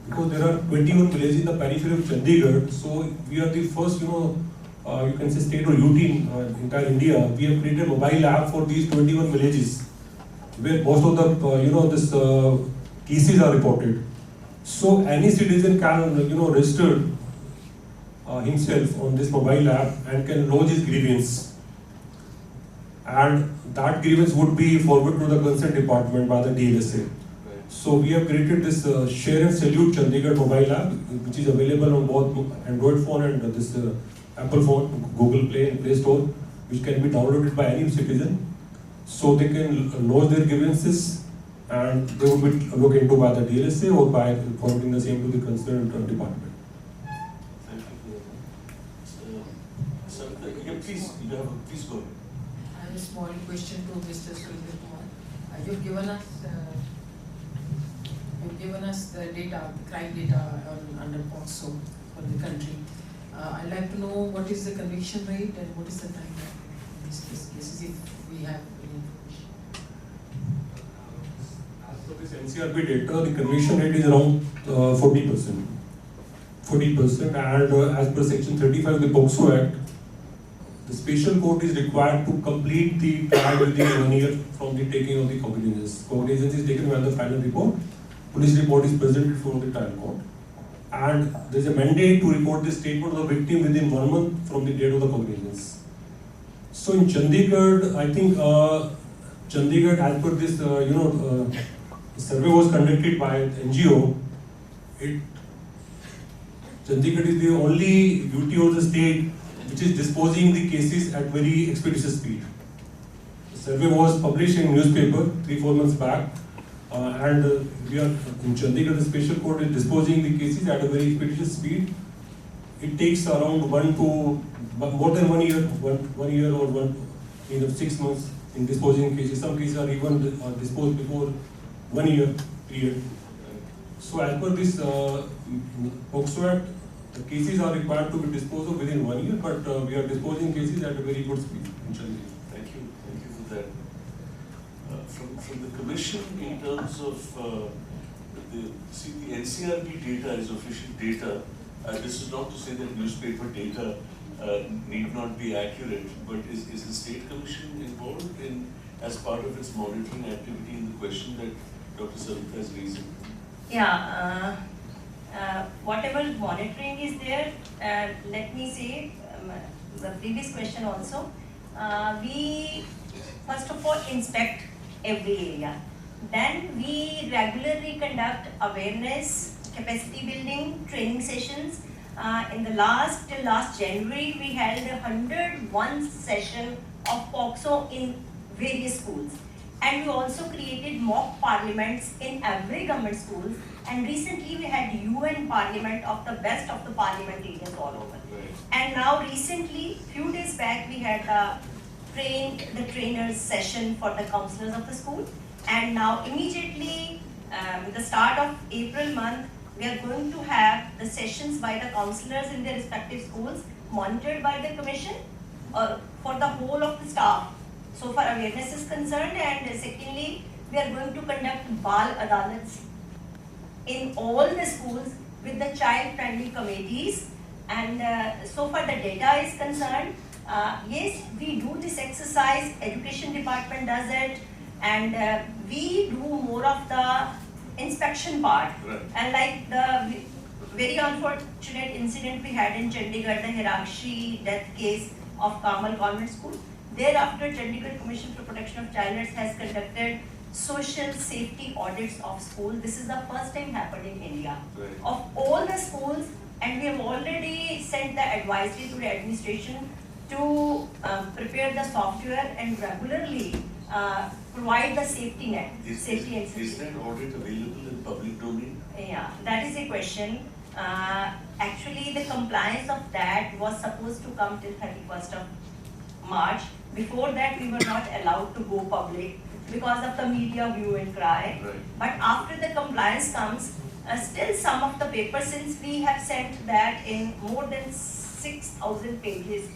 Speaker 6: because there are 21 villages in the periphery of Chandigarh. So we are the first, you can say state or UT in entire India. We have created a mobile app for these 21 villages where most of the cases are reported. So any citizen can register himself on this mobile app and can lodge his grievance, and that grievance would be forwarded to the concerned department by the DLSA. So we have created this Share and Salute Chandigarh mobile app, which is available on both Android phone and this Apple phone, Google Play and Play Store, which can be downloaded by any citizen. So they can lodge their grievances, and they will be looked into by the DLSA or by forwarding the same to the concerned department.
Speaker 3: Thank you for that. Yeah, please go ahead.
Speaker 9: I have a small question to Mr. Surya Kumar. You've given
Speaker 2: given us the data, the crime data under POCSO for the country. I'd like to know what is the conviction rate and what is the timeline in these cases, if we have any information.
Speaker 6: As per this NCRB data, the conviction rate is around 40%. 40%, and as per Section 35 of the POCSO Act, the special court is required to complete the trial within 1 year from the taking of the cognizance. Cognizance is taken when the final report, police report is presented before the trial court. And there is a mandate to report the statement of the victim within 1 month from the date of the cognizance. So in Chandigarh, I think Chandigarh, as per this, survey was conducted by NGO. Chandigarh is the only UT of the state which is disposing the cases at very expeditious speed. The survey was published in newspaper 3-4 months back, and we are in Chandigarh. The special court is disposing the cases at a very expeditious speed. It takes around more than 1 year, 1 year or 6 months in disposing cases. Some cases are even disposed before 1 year period. So as per this POCSO Act, the cases are required to be disposed of within 1 year, but we are disposing cases at a very good speed in Chandigarh.
Speaker 3: Thank you for that. From the commission, in terms of the NCRB data is official data. This is not to say that newspaper data need not be accurate, but is the state commission involved in as part of its monitoring activity in the question that Dr. Savita is raising?
Speaker 7: Yeah, whatever monitoring is there, let me say the previous question also. We first of all inspect every area. Then we regularly conduct awareness, capacity building, training sessions. Till last January, we held 101 session of POCSO in various schools. And we also created mock parliaments in every government school. And recently we had UN parliament of the best of the parliamentarians all over.
Speaker 3: Right.
Speaker 7: And now recently, few days back, we had the trainers session for the counselors of the school. And now immediately, with the start of April month, we are going to have the sessions by the counselors in their respective schools, monitored by the commission for the whole of the staff. So far awareness is concerned, and secondly, we are going to conduct Bal Adalats in all the schools with the child-friendly committees. And so far the data is concerned, yes, we do this exercise, education department does it, and we do more of the inspection part.
Speaker 3: Right.
Speaker 7: And like the very unfortunate incident we had in Chandigarh, the Hirakshi death case of Kamal Convent School. Thereafter, Chandigarh Commission for Protection of Child Rights has conducted social safety audits of schools. This is the first time happened in India.
Speaker 3: Right.
Speaker 7: Of all the schools, and we have already sent the advisory to the administration to prepare the software and regularly provide the safety net.
Speaker 3: Is that audit available in public domain?
Speaker 7: Yeah, that is a question. Actually, the compliance of that was supposed to come till 31st of March. Before that, we were not allowed to go public because of the media hue and cry.
Speaker 3: Right.
Speaker 7: But after the compliance comes, still some of the papers, since we have sent that in more than 6,000 pages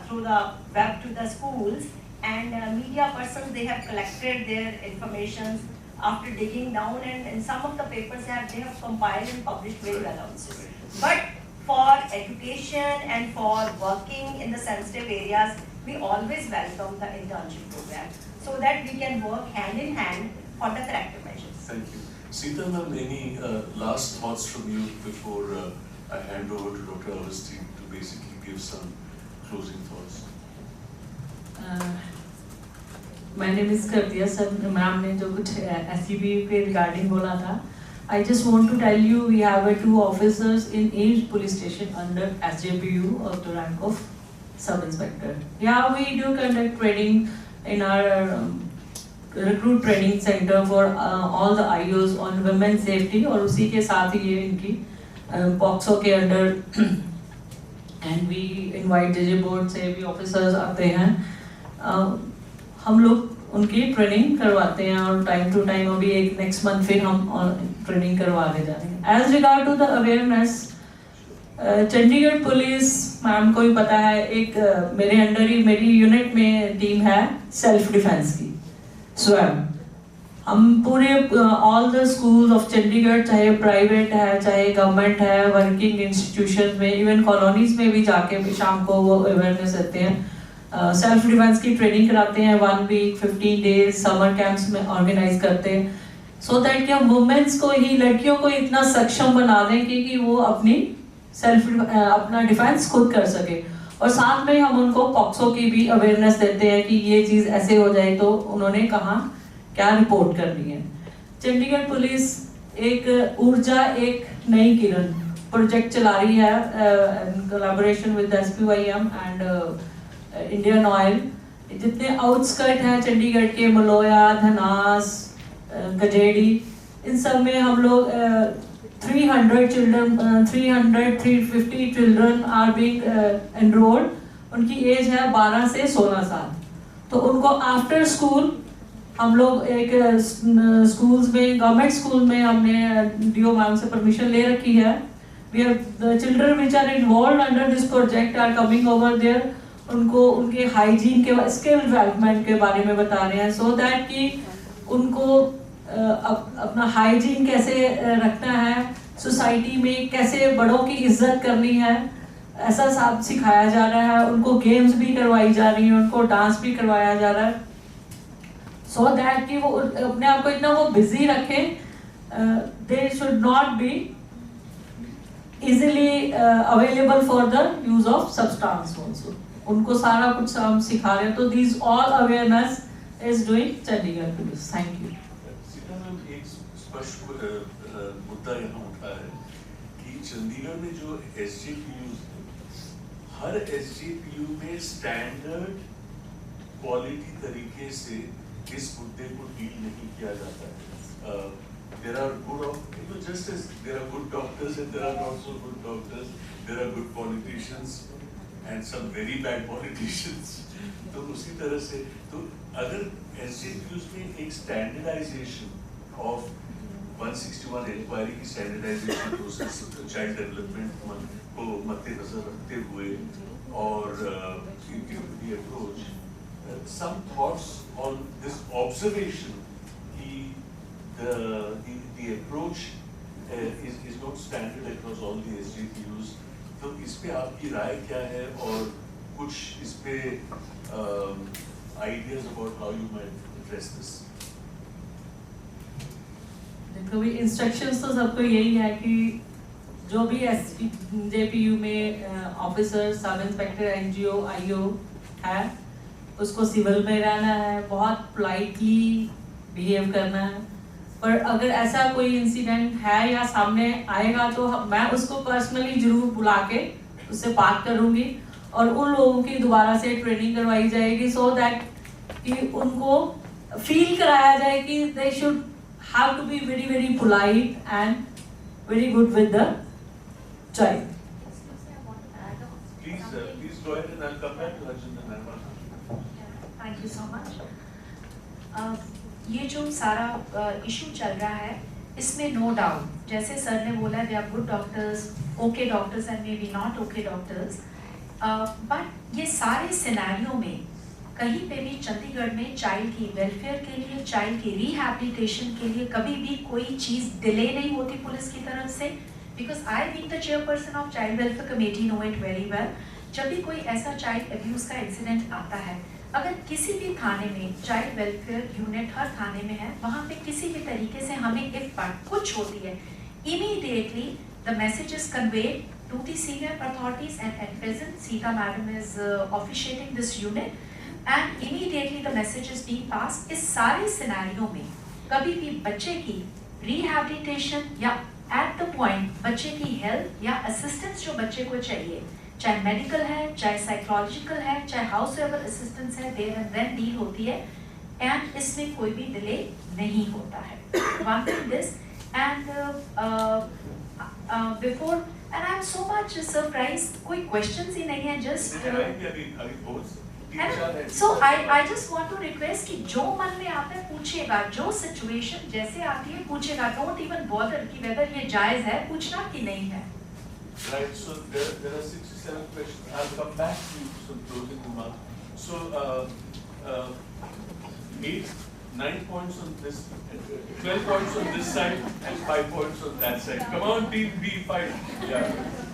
Speaker 7: through the web to the schools, and media persons, they have collected their information after digging down, and some of the papers they have compiled and published very well also. But for education and for working in the sensitive areas, we always welcome the internship program so that we can work hand in hand for the corrective measures.
Speaker 3: Thank you. Sita ma'am, any last thoughts from you before I hand over to Dr. Avasthi to basically give some closing thoughts?
Speaker 4: My name is Kartiya sir. Ma'am ने जो कुछ SCB के regarding बोला था, I just want to tell you we have 2 officers in each police station under SJPU of the rank of sub inspector. Yeah, we do conduct training in our recruit training center for all the IOs on women safety, और उसी के साथ ही ये इनकी POCSO के under and we invite JJ board से भी officers आते हैं. हम लोग उनकी ट्रेनिंग करवाते हैं और टाइम टू टाइम अभी एक नेक्स्ट मंथ फिर हम ट्रेनिंग करवा के जा रहे हैं। As regard to the awareness, Chandigarh police ma'am को ही पता है, एक मेरे अंडर ही मेरी यूनिट में टीम है सेल्फ डिफेंस की स्वयं। हम पूरे all the schools of Chandigarh, चाहे प्राइवेट है चाहे गवर्नमेंट है, वर्किंग इंस्टीट्यूशन में, इवन कॉलोनीज में भी जाके शाम को वो अवेयरनेस देते हैं, सेल्फ डिफेंस की ट्रेनिंग कराते हैं 1 वीक 15 डेज समर कैंप्स में ऑर्गेनाइज करते हैं, सो दैट कि हम वुमेन्स को ही, लड़कियों को इतना सक्षम बना दें कि वो अपनी अपना डिफेंस खुद कर सके। और साथ में हम उनको पॉक्सो की भी अवेयरनेस देते हैं कि ये चीज़ ऐसे हो जाए तो उन्होंने कहाँ क्या रिपोर्ट करनी है। चंडीगढ़ पुलिस एक ऊर्जा एक नई किरण प्रोजेक्ट चला रही है in collaboration with SPYM and Indian oil. जितने आउटस्कर्ट हैं चंडीगढ़ के, मलोया, धनास, गजेड़ी, इन सब में हम लोग 350 चिल्ड्रन आर बीइंग एनरोल्ड। उनकी एज है 12 से 16 साल। तो उनको आफ्टर स्कूल हम लोग एक स्कूल्स में, गवर्नमेंट स्कूल में हमने DO मैम से परमिशन ले रखी है। We are the children which are involved under this project are coming over there। उनको उनके हाइजीन के, स्किल डेवलपमेंट के बारे में बता रहे हैं, सो दैट कि उनको अपना हाइजीन कैसे रखना है, सोसाइटी में कैसे बड़ों की इज्जत करनी है, ऐसा सब सिखाया जा रहा है। उनको गेम्स भी करवाई जा रही हैं, उनको डांस भी करवाया जा रहा है, सो दैट कि वो अपने आप को इतना वो बिजी रखें, they should not be easily available for the use of substance also। उनको सारा कुछ हम सिखा रहे हैं। तो these all awareness is doing Chandigarh police. Thank you।
Speaker 3: Sita ma'am, एक स्पष्ट मुद्दा यहाँ उठा है कि चंडीगढ़ में जो SJPUs हैं, हर SJPU में स्टैंडर्ड क्वालिटी तरीके से इस मुद्दे को डील नहीं किया जाता है। There are good, just as there are good doctors and there are not so good doctors, there are good politicians and some very bad politicians। तो उसी तरह से तो अगर SJPUs में एक स्टैंडर्डाइजेशन ऑफ 161 इंक्वायरी की स्टैंडर्डाइजेशन प्रोसेस चाइल्ड डेवलपमेंट को मद्देनजर रखते हुए और इनकी approach, some thoughts on this observation कि the approach is not standard across all the SJPUs। तो इस पे आपकी राय क्या है और कुछ इस पे ideas about how you might address this?
Speaker 4: देखो भी इंस्ट्रक्शंस तो सबको यही है कि जो भी SJPU में officer, sub inspector, NGO, IO है, उसको सिविल में रहना है, बहुत पोलाइटली बिहेव करना है। पर अगर ऐसा कोई इंसिडेंट है या सामने आएगा तो मैं उसको पर्सनली जरूर बुला के उससे बात करूंगी और उन लोगों की दोबारा से ट्रेनिंग करवाई जाएगी, सो दैट कि उनको फील कराया जाए कि they should have to be very very polite and very good with the child.
Speaker 3: Please go ahead and I'll come back to Ajit and Avasthi।
Speaker 5: Thank you so much। ये जो सारा issue चल रहा है, इसमें नो डाउट, जैसे sir ने बोला they are good doctors, okay doctors and may be not okay doctors, but ये सारे सिनेरियो में कहीं पे भी चंडीगढ़ में चाइल्ड की वेलफेयर के लिए, चाइल्ड की रिहैबिलिटेशन के लिए कभी भी कोई चीज़ डिले नहीं होती पुलिस की तरफ से। Because I being the chairperson of child welfare committee know it very well. जब भी कोई ऐसा चाइल्ड अब्यूज़ का इंसिडेंट आता है, अगर किसी भी थाने में चाइल्ड वेलफेयर यूनिट हर थाने में है, वहाँ पे किसी भी तरीके से हमें इफ कुछ होती है, immediately the message is conveyed to the senior authorities and at present Sita madam is officiating this unit and immediately the message is being passed। इस सारे सिनेरियो में कभी भी बच्चे की रिहैबिलिटेशन या एट द पॉइंट बच्चे की हेल्थ या असिस्टेंस जो बच्चे को चाहिए, चाहे मेडिकल है, चाहे साइकोलॉजिकल है, चाहे हाउस हेल्पर असिस्टेंस है, देयर एंड देन डील होती है एंड इसमें कोई भी डिले नहीं होता है। One thing this and before and I am so much surprise, कोई क्वेश्चंस ही नहीं है, जस्ट है ना? So I just want to request कि जो मन में आता है पूछिएगा, जो situation जैसे आती है पूछेगा, don't even bother कि whether ये जायज़ है पूछना कि नहीं है.
Speaker 3: Right, so there are 67 questions. I'll come back to you for some closing remarks. So, 9 points on this, 12 points on this side, and 5 points on that side. Come on, team B, fight. Yeah.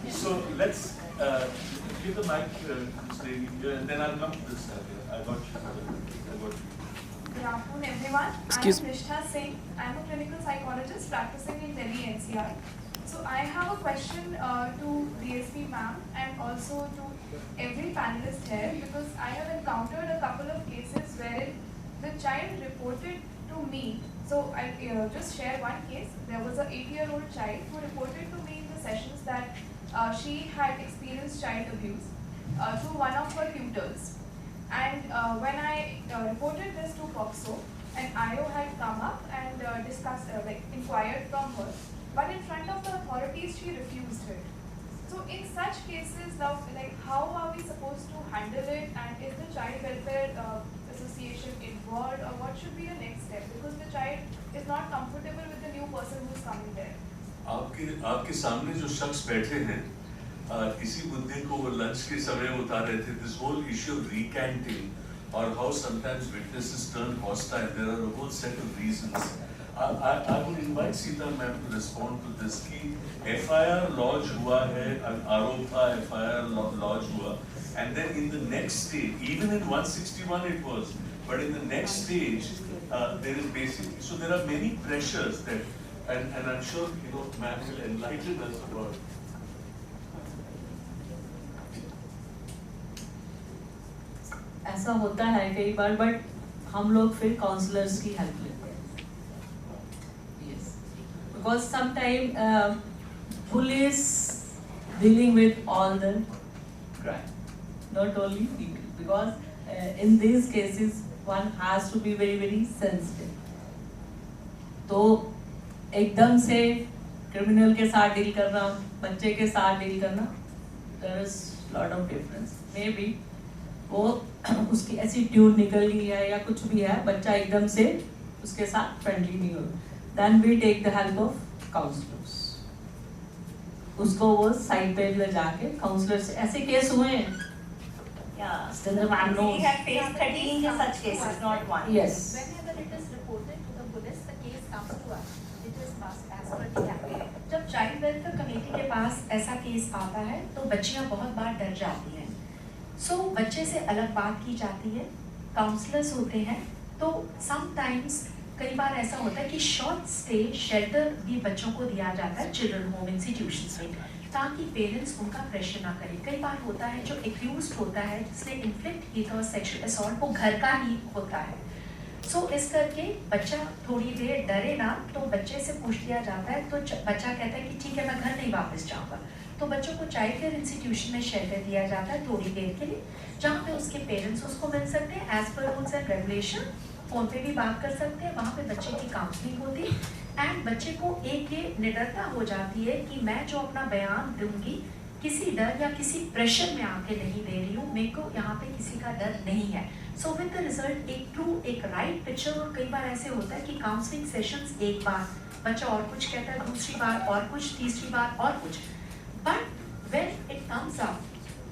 Speaker 3: So let's give the mic to this lady, and then I'll come to this side. I got you.
Speaker 9: Good afternoon, everyone.
Speaker 1: Excuse
Speaker 9: I'm Nishtha Singh. I'm a clinical psychologist practicing in Delhi NCR. So I have a question to DSP ma'am and also to every panelist here, because I have encountered a couple of cases wherein the child reported to me. So I'll just share one case. There was an 8-year-old child who reported to me in the sessions that she had experienced child abuse through one of her tutors. And when I reported this to POCSO, an IO had come up and discussed, inquired from her. But in front of the authorities, she refused it. So in such cases, now, how are we supposed to handle it? And is the Child Welfare Association involved, or what should be the next step? Because the child is not comfortable with the new person who is coming there.
Speaker 3: आपके सामने जो शख्स बैठे हैं, इसी मुद्दे को वो लंच के समय उतार रहे थे. This whole issue of recanting, or how sometimes witnesses turn hostile. There are a whole set of reasons. I would invite Sita ma'am to respond to this. कि FIR lodge हुआ है, आरोप था, FIR lodge हुआ, and then in the next stage, even in 161 it was, but in the next stage there is basically, so there are many pressures that, and I'm sure ma'am will enlighten us about.
Speaker 4: ऐसा होता है कई बार, but हम लोग फिर counsellors की help लेते हैं. Yes, because sometimes police dealing with all the crime, not only people, because in these cases one has to be very very sensitive. तो एकदम से क्रिमिनल के साथ डील करना, बच्चे के साथ डील करना, there is lot of difference. Maybe वो उसकी एटीट्यूड निकल गई है या कुछ भी है, बच्चा एकदम से उसके साथ फ्रेंडली नहीं हो, then we take the help of counsellors. उसको वो साइड पे ले जाके काउंसलर से, ऐसे केस हुए हैं.
Speaker 7: We have faced 13 such cases, not one.
Speaker 4: Yes.
Speaker 5: Whenever it is reported to the police, the case comes to us. It is as per the act. जब चाइल्ड वेलफेयर कमेटी के पास ऐसा case आता है तो बच्चियां बहुत बार डर जाती हैं. सो बच्चे से अलग बात की जाती है, काउंसलर्स होते हैं. तो समटाइम्स कई बार ऐसा होता है कि शॉर्ट स्टे शेल्टर भी बच्चों को दिया जाता है चिल्ड्रन होम इंस्टीट्यूशंस में, ताकि पेरेंट्स उनका प्रेशर ना करें. कई बार होता है जो एक्यूज्ड होता है, जिसने इन्फ्लिक्ट किया था सेक्सुअल असॉल्ट, वो घर का ही होता है. सो इस करके बच्चा थोड़ी देर डरे ना, तो बच्चे से पूछ लिया जाता है, तो बच्चा कहता है कि ठीक है मैं घर नहीं वापस जाऊँगा. तो बच्चों को चाइल्ड केयर इंस्टीट्यूशन में शेल्टर दिया जाता है थोड़ी देर के लिए, जहाँ पे उसके पेरेंट्स उसको मिल सकते हैं as per rules and regulation. Phone पे भी बात कर सकते हैं, वहाँ पे बच्चे की काउंसलिंग होती है. एंड बच्चे को एक ये निडरता हो जाती है कि मैं जो अपना बयान दूंगी किसी डर या किसी प्रेशर में आके नहीं दे रही हूँ, मेरे को यहाँ पे किसी का डर नहीं है. सो विद द रिजल्ट एक ट्रू एक राइट पिक्चर. और कई बार ऐसे होता है कि काउंसलिंग सेशंस एक बार बच्चा और कुछ कहता है, दूसरी बार और कुछ, तीसरी बार और कुछ. But when it comes up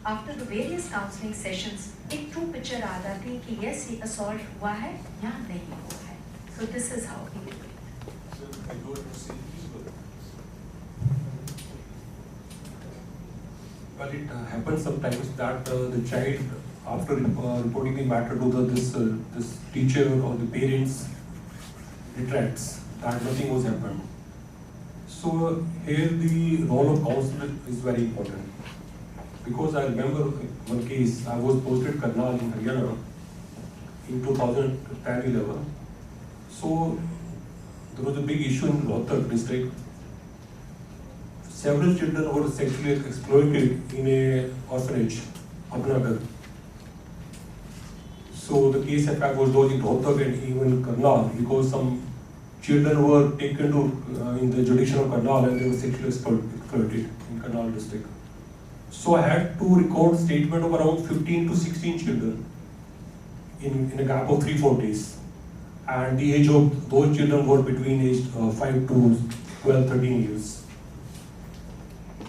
Speaker 5: after the various counselling sessions, एक ट्रू पिक्चर आ जाती है कि यस ये असॉल्ट हुआ है या नहीं हुआ है. So this is how we do it.
Speaker 6: Well, it happens sometimes that the child, after reporting the matter to this teacher or the parents, retracts that nothing was happened. So here the role of counselor is very important, because I remember one case. I was posted Karnal in Haryana in 2010-11. So there was a big issue in Malhotra district. Several children were sexually exploited in a orphanage, Apnagar. So the case effect was lodged in Rohtak and even Karnal, because some children were taken to in the jurisdiction of Karnal and they were sexually exploited in Karnal district. So I had to record statement of around 15 to 16 children in a gap of 3-4 days. And the age of those children were between age 5 to 12-13 years.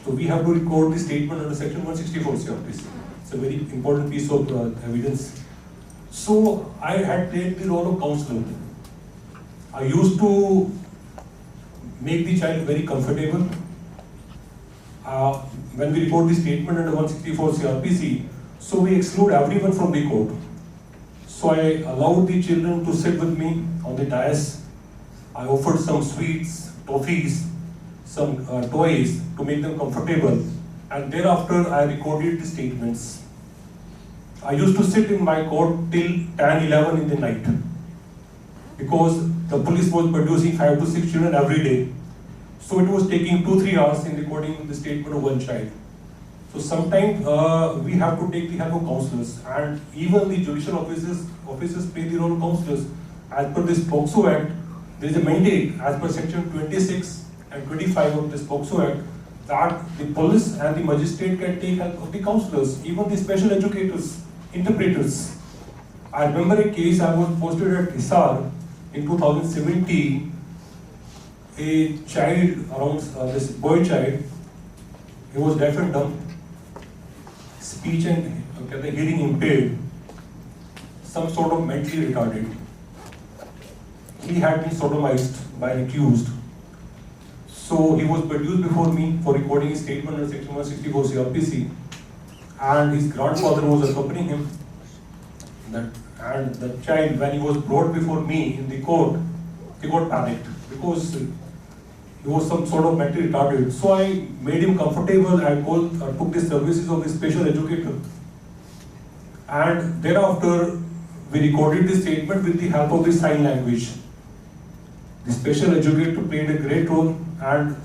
Speaker 6: So we have to record the statement under section 164 CRPC. It's a very important piece of evidence. So I had played the role of counselor. I used to make the child very comfortable. When we record the statement under 164 CRPC, so we exclude everyone from the court. So I allowed the children to sit with me on the dais. I offered some sweets, toffees, some toys to make them comfortable, and thereafter I recorded the statements. I used to sit in my court till 10-11 in the night because the police was producing 5 to 6 children every day. So it was taking 2-3 hours in recording the statement of one child. So sometimes we have to take the help of counselors, and even the judicial officers play the role of counselors. As per this POCSO Act, there is a mandate as per section 26 and 25 of this POCSO Act that the police and the magistrate can take help of the counselors, even the special educators, interpreters. I remember a case I was posted at Hisar in 2017. A child, around this boy child, he was deaf and dumb, speech and hearing impaired, some sort of mentally retarded. He had been sodomized by an accused. So he was produced before me for recording his statement under section 164 CRPC, and his grandfather was accompanying him. And the child, when he was brought before me in the court, he got panicked because he was some sort of mentally retarded. So I made him comfortable and took the services of the special educator. And thereafter, we recorded the statement with the help of the sign language. The special educator played a great role, and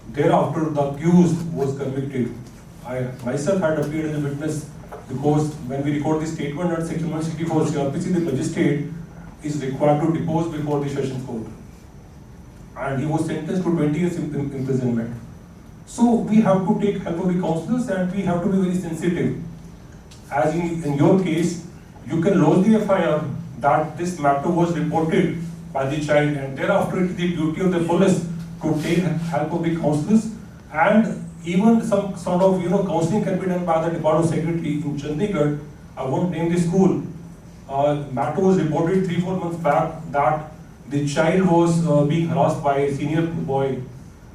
Speaker 6: thereafter the accused was convicted. I myself had appeared as a witness because when we record the statement under section 164 CRPC, the magistrate is required to depose before the sessions court. And he was sentenced to 20 years imprisonment. So we have to take help of the counselors, and we have to be very sensitive. As in your case, you can lodge the FIR that this matter was reported by the child, and thereafter it is the duty of the police to take help of the counselors, and even some sort of counseling can be done by the Department Secretary in Chandigarh. I won't name the school. Matter was reported 3-4 months back that the child was being harassed by a senior boy.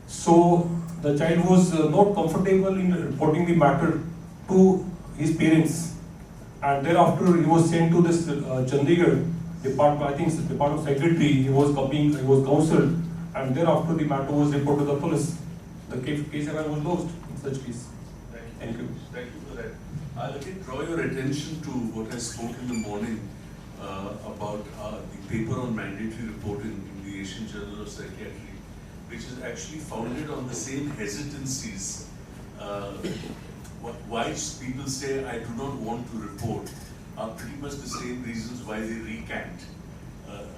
Speaker 6: So the child was not comfortable in reporting the matter to his parents, and thereafter he was sent to this Chandigarh department. I think it's the Department Secretary. He was counseled, and thereafter the matter was reported to the police. The case was closed in such case. Thank you.
Speaker 3: Thank you for that. I'll again draw your attention to what I spoke in the morning about the paper on mandatory reporting in the Asian Journal of Psychiatry, which is actually founded on the same hesitancies. Why people say, I do not want to report, are pretty much the same reasons why they recant.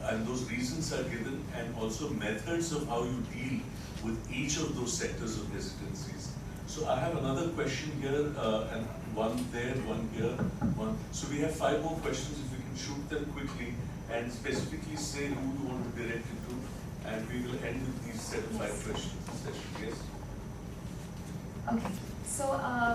Speaker 3: And those reasons are given, and also methods of how you deal with each of those sectors of hesitancies. So I have another question here, and one there, one here, one. So we have 5 more questions. If we can shoot them quickly and specifically say who you want to direct it to, and we will end with these set of 5 questions session. Yes.
Speaker 9: Okay. So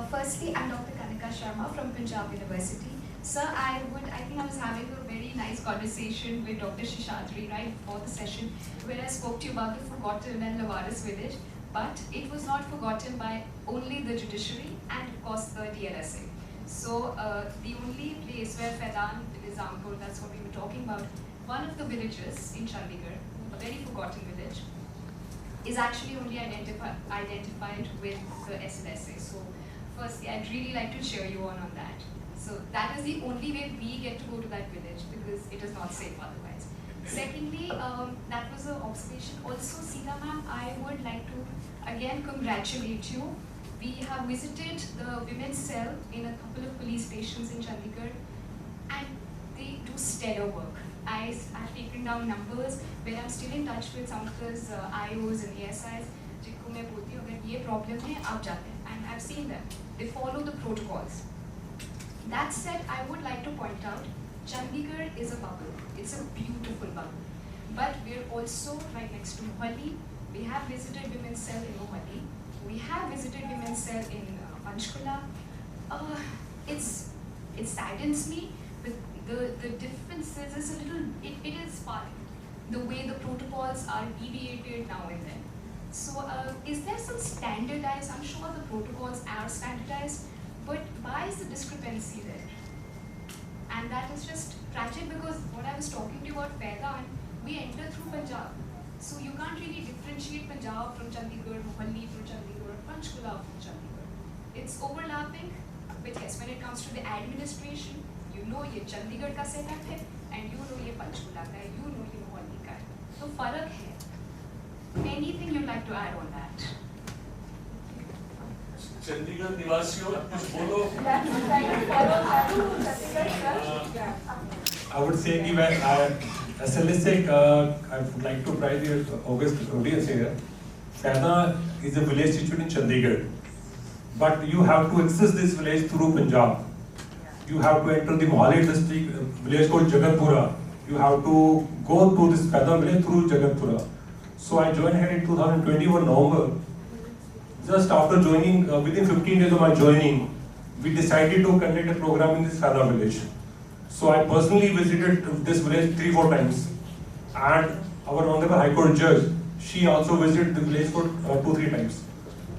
Speaker 9: firstly, I'm Dr. Kanika Sharma from Punjab University. Sir, I think I was having a very nice conversation with Dr. Seshadri right before the session, where I spoke to you about the forgotten and Lavaris village, but it was not forgotten by only the judiciary and of course the DLSA. So the only place where Faidan, example, that's what we were talking about, one of the villages in Chandigarh, a very forgotten village, is actually only identified with the SLSA. So firstly, I'd really like to cheer you on that. So that is the only way we get to go to that village, because it is not safe otherwise. Secondly, that was an observation. Also, Sita ma'am, I would like to again congratulate you. We have visited the women's cell in a couple of police stations in Chandigarh, and they do stellar work. I have taken down numbers where I'm still in touch with some of those IOs and ASIs, जिनको मैं बोलती हूँ अगर ये problem है आप जाते हैं, and I've seen them. They follow the protocols. That said, I would like to point out
Speaker 10: Chandigarh is a bubble. It's a beautiful bubble. But we're also right next to Mohali. We have visited women's cell in Mohali. We have visited women's cell in Panchkula. It saddens me, but the differences is a little, it is far. The way the protocols are deviated now and then. So is there some standardized, I'm sure the protocols are standardized, but why is the discrepancy there? And that is just tragic, because what I was talking to you about Faidan, we enter through Punjab. So you can't really differentiate Punjab from Chandigarh, Mohali from Chandigarh, Panchkula from Chandigarh. It's overlapping, but yes, when it comes to the administration, you know ये Chandigarh का setup है, and you know ये Panchkula का है, you know ये Mohali का है. तो फर्क है. Anything you'd like to add on that?
Speaker 3: Chandigarh निवासियों कुछ बोलो.
Speaker 6: I would say that SLSA, I would like to apprise the August audience here. Faida is a village situated in Chandigarh, but you have to access this village through Punjab. You have to enter the Mohali district, village called Jagatpura. You have to go to this Faida village through Jagatpura. So I joined here in 2021 November. Just after joining, within 15 days of my joining, we decided to conduct a program in this Faida village. So I personally visited this village 3-4 times, and our Honorable High Court judge, she also visited the village for 2-3 times.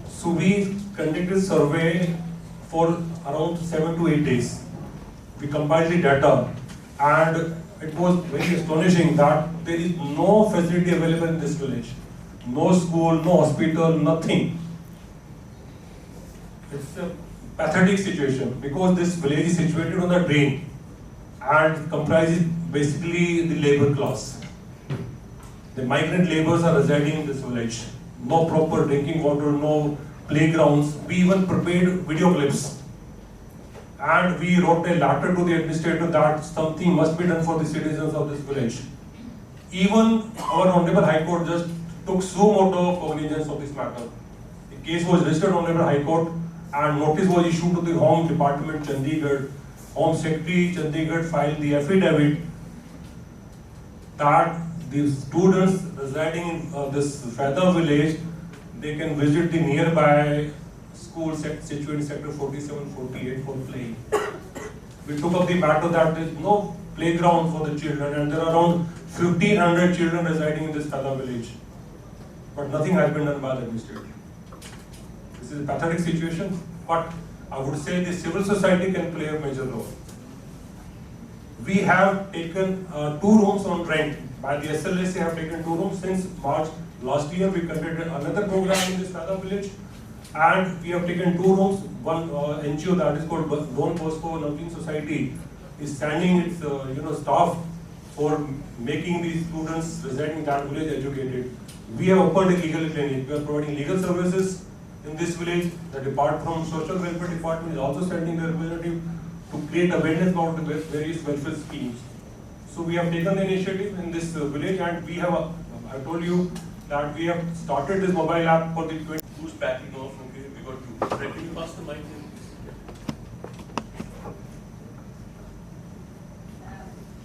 Speaker 6: So we conducted a survey for around 7 to 8 days. We compiled the data, and it was very astonishing that there is no facility available in this village. No school, no hospital, nothing. It's a pathetic situation because this village is situated on the drain and comprises basically the labor class. The migrant laborers are residing in this village. No proper drinking water, no playgrounds. We even prepared video clips. And we wrote a letter to the administrator that something must be done for the citizens of this village. Even our Honorable High Court just took suo motu cognizance of this matter. The case was registered on Honorable High Court and notice was issued to the Home Department Chandigarh. Home Secretary Chandigarh filed the affidavit that the students residing in this Faida village, they can visit the nearby schools situated in sector 47-48 for playing. We took up the matter that there is no playground for the children, and there are around 1,500 children residing in this Faida village. But nothing has been done by the administrator. This is a pathetic situation, but I would say the civil society can play a major role. We have taken 2 rooms on rent. By the SLSA have taken 2 rooms since March last year. We conducted another program in this Faida village, and we have taken 2 rooms. One NGO that is called Don Bosco Naveen Society is sending its staff for making these students residing in that village educated. We have opened a legal clinic. We are providing legal services in this village. The Department from Social Welfare Department is also sending their representative to create awareness about the various welfare schemes. So we have taken the initiative in this village, and we have, I told you that we have started this mobile app for the 20.
Speaker 3: Who's backing off? Okay, we got to. Can you pass the mic in?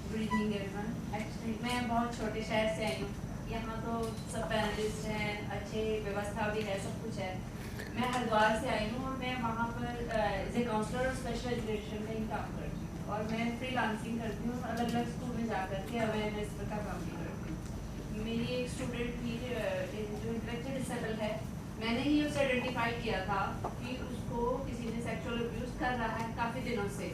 Speaker 11: Good evening everyone. Actually मैं बहुत छोटे शहर से आई हूँ. यहाँ तो सब panelist हैं, अच्छी व्यवस्था भी है, सब कुछ है. मैं हरिद्वार से आई हूँ और मैं वहाँ पर एज ए काउंसलर और स्पेशल एजुकेशन में ही काम करती हूँ, और मैं फ्रीलांसिंग करती हूँ, अलग अलग स्कूल में जा करके अवेयरनेस का काम भी करती हूँ. मेरी एक स्टूडेंट थी जो इंटेलेक्चुअल डिसेबल है. मैंने ही उसे आइडेंटिफाई किया था कि उसको किसी ने सेक्सुअल अब्यूज कर रहा है काफ़ी दिनों से.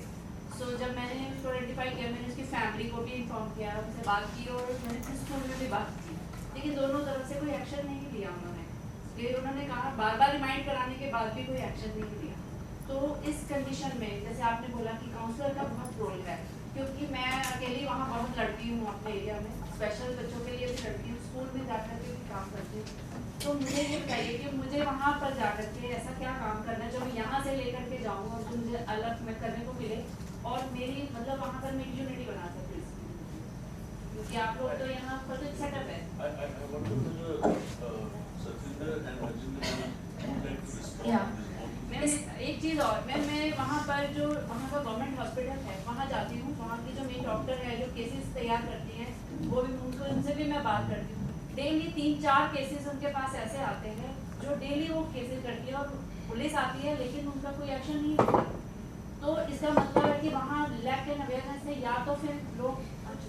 Speaker 11: सो जब मैंने उसको आइडेंटिफाई किया, मैंने उसकी फैमिली को भी इन्फॉर्म किया, उनसे बात की और मैंने फिर स्कूल में भी बात की, लेकिन दोनों तरफ से कोई एक्शन नहीं लिया उन्होंने. फिर उन्होंने कहा, बार बार रिमाइंड कराने के बाद भी कोई एक्शन नहीं लिया. तो इस कंडीशन में जैसे आपने बोला कि काउंसलर का बहुत रोल है, क्योंकि मैं अकेली वहाँ बहुत लड़ती हूँ अपने एरिया में, स्पेशल बच्चों के लिए भी लड़ती हूँ, स्कूल में जाकर के भी काम करती हूँ. तो मुझे ये बताइए कि मुझे वहाँ पर जाकर के ऐसा क्या काम करना है जो मैं यहाँ से लेकर के जाऊँ और जो मुझे अलग में करने को मिले और मेरी मतलब वहाँ पर मैं यूनिटी बना सकूँ, क्योंकि आप लोग तो यहाँ पर तो सेटअप है.
Speaker 3: I want to know Savita and Ajit would like to respond.
Speaker 11: मैं एक चीज़ चीज़ और, मैं वहाँ पर जो वहाँ का गवर्नमेंट हॉस्पिटल है वहाँ जाती हूँ, वहाँ की जो मेन डॉक्टर है जो केसेस तैयार करती है वो भी उनसे भी मैं बात करती हूँ। डेली 3-4 केसेस उनके पास ऐसे आते हैं जो डेली वो केसेस करती है और पुलिस आती है लेकिन उनका कोई एक्शन नहीं होता। तो इसका मतलब है कि वहाँ लैक एंड अवेयरनेस है, या तो फिर लोग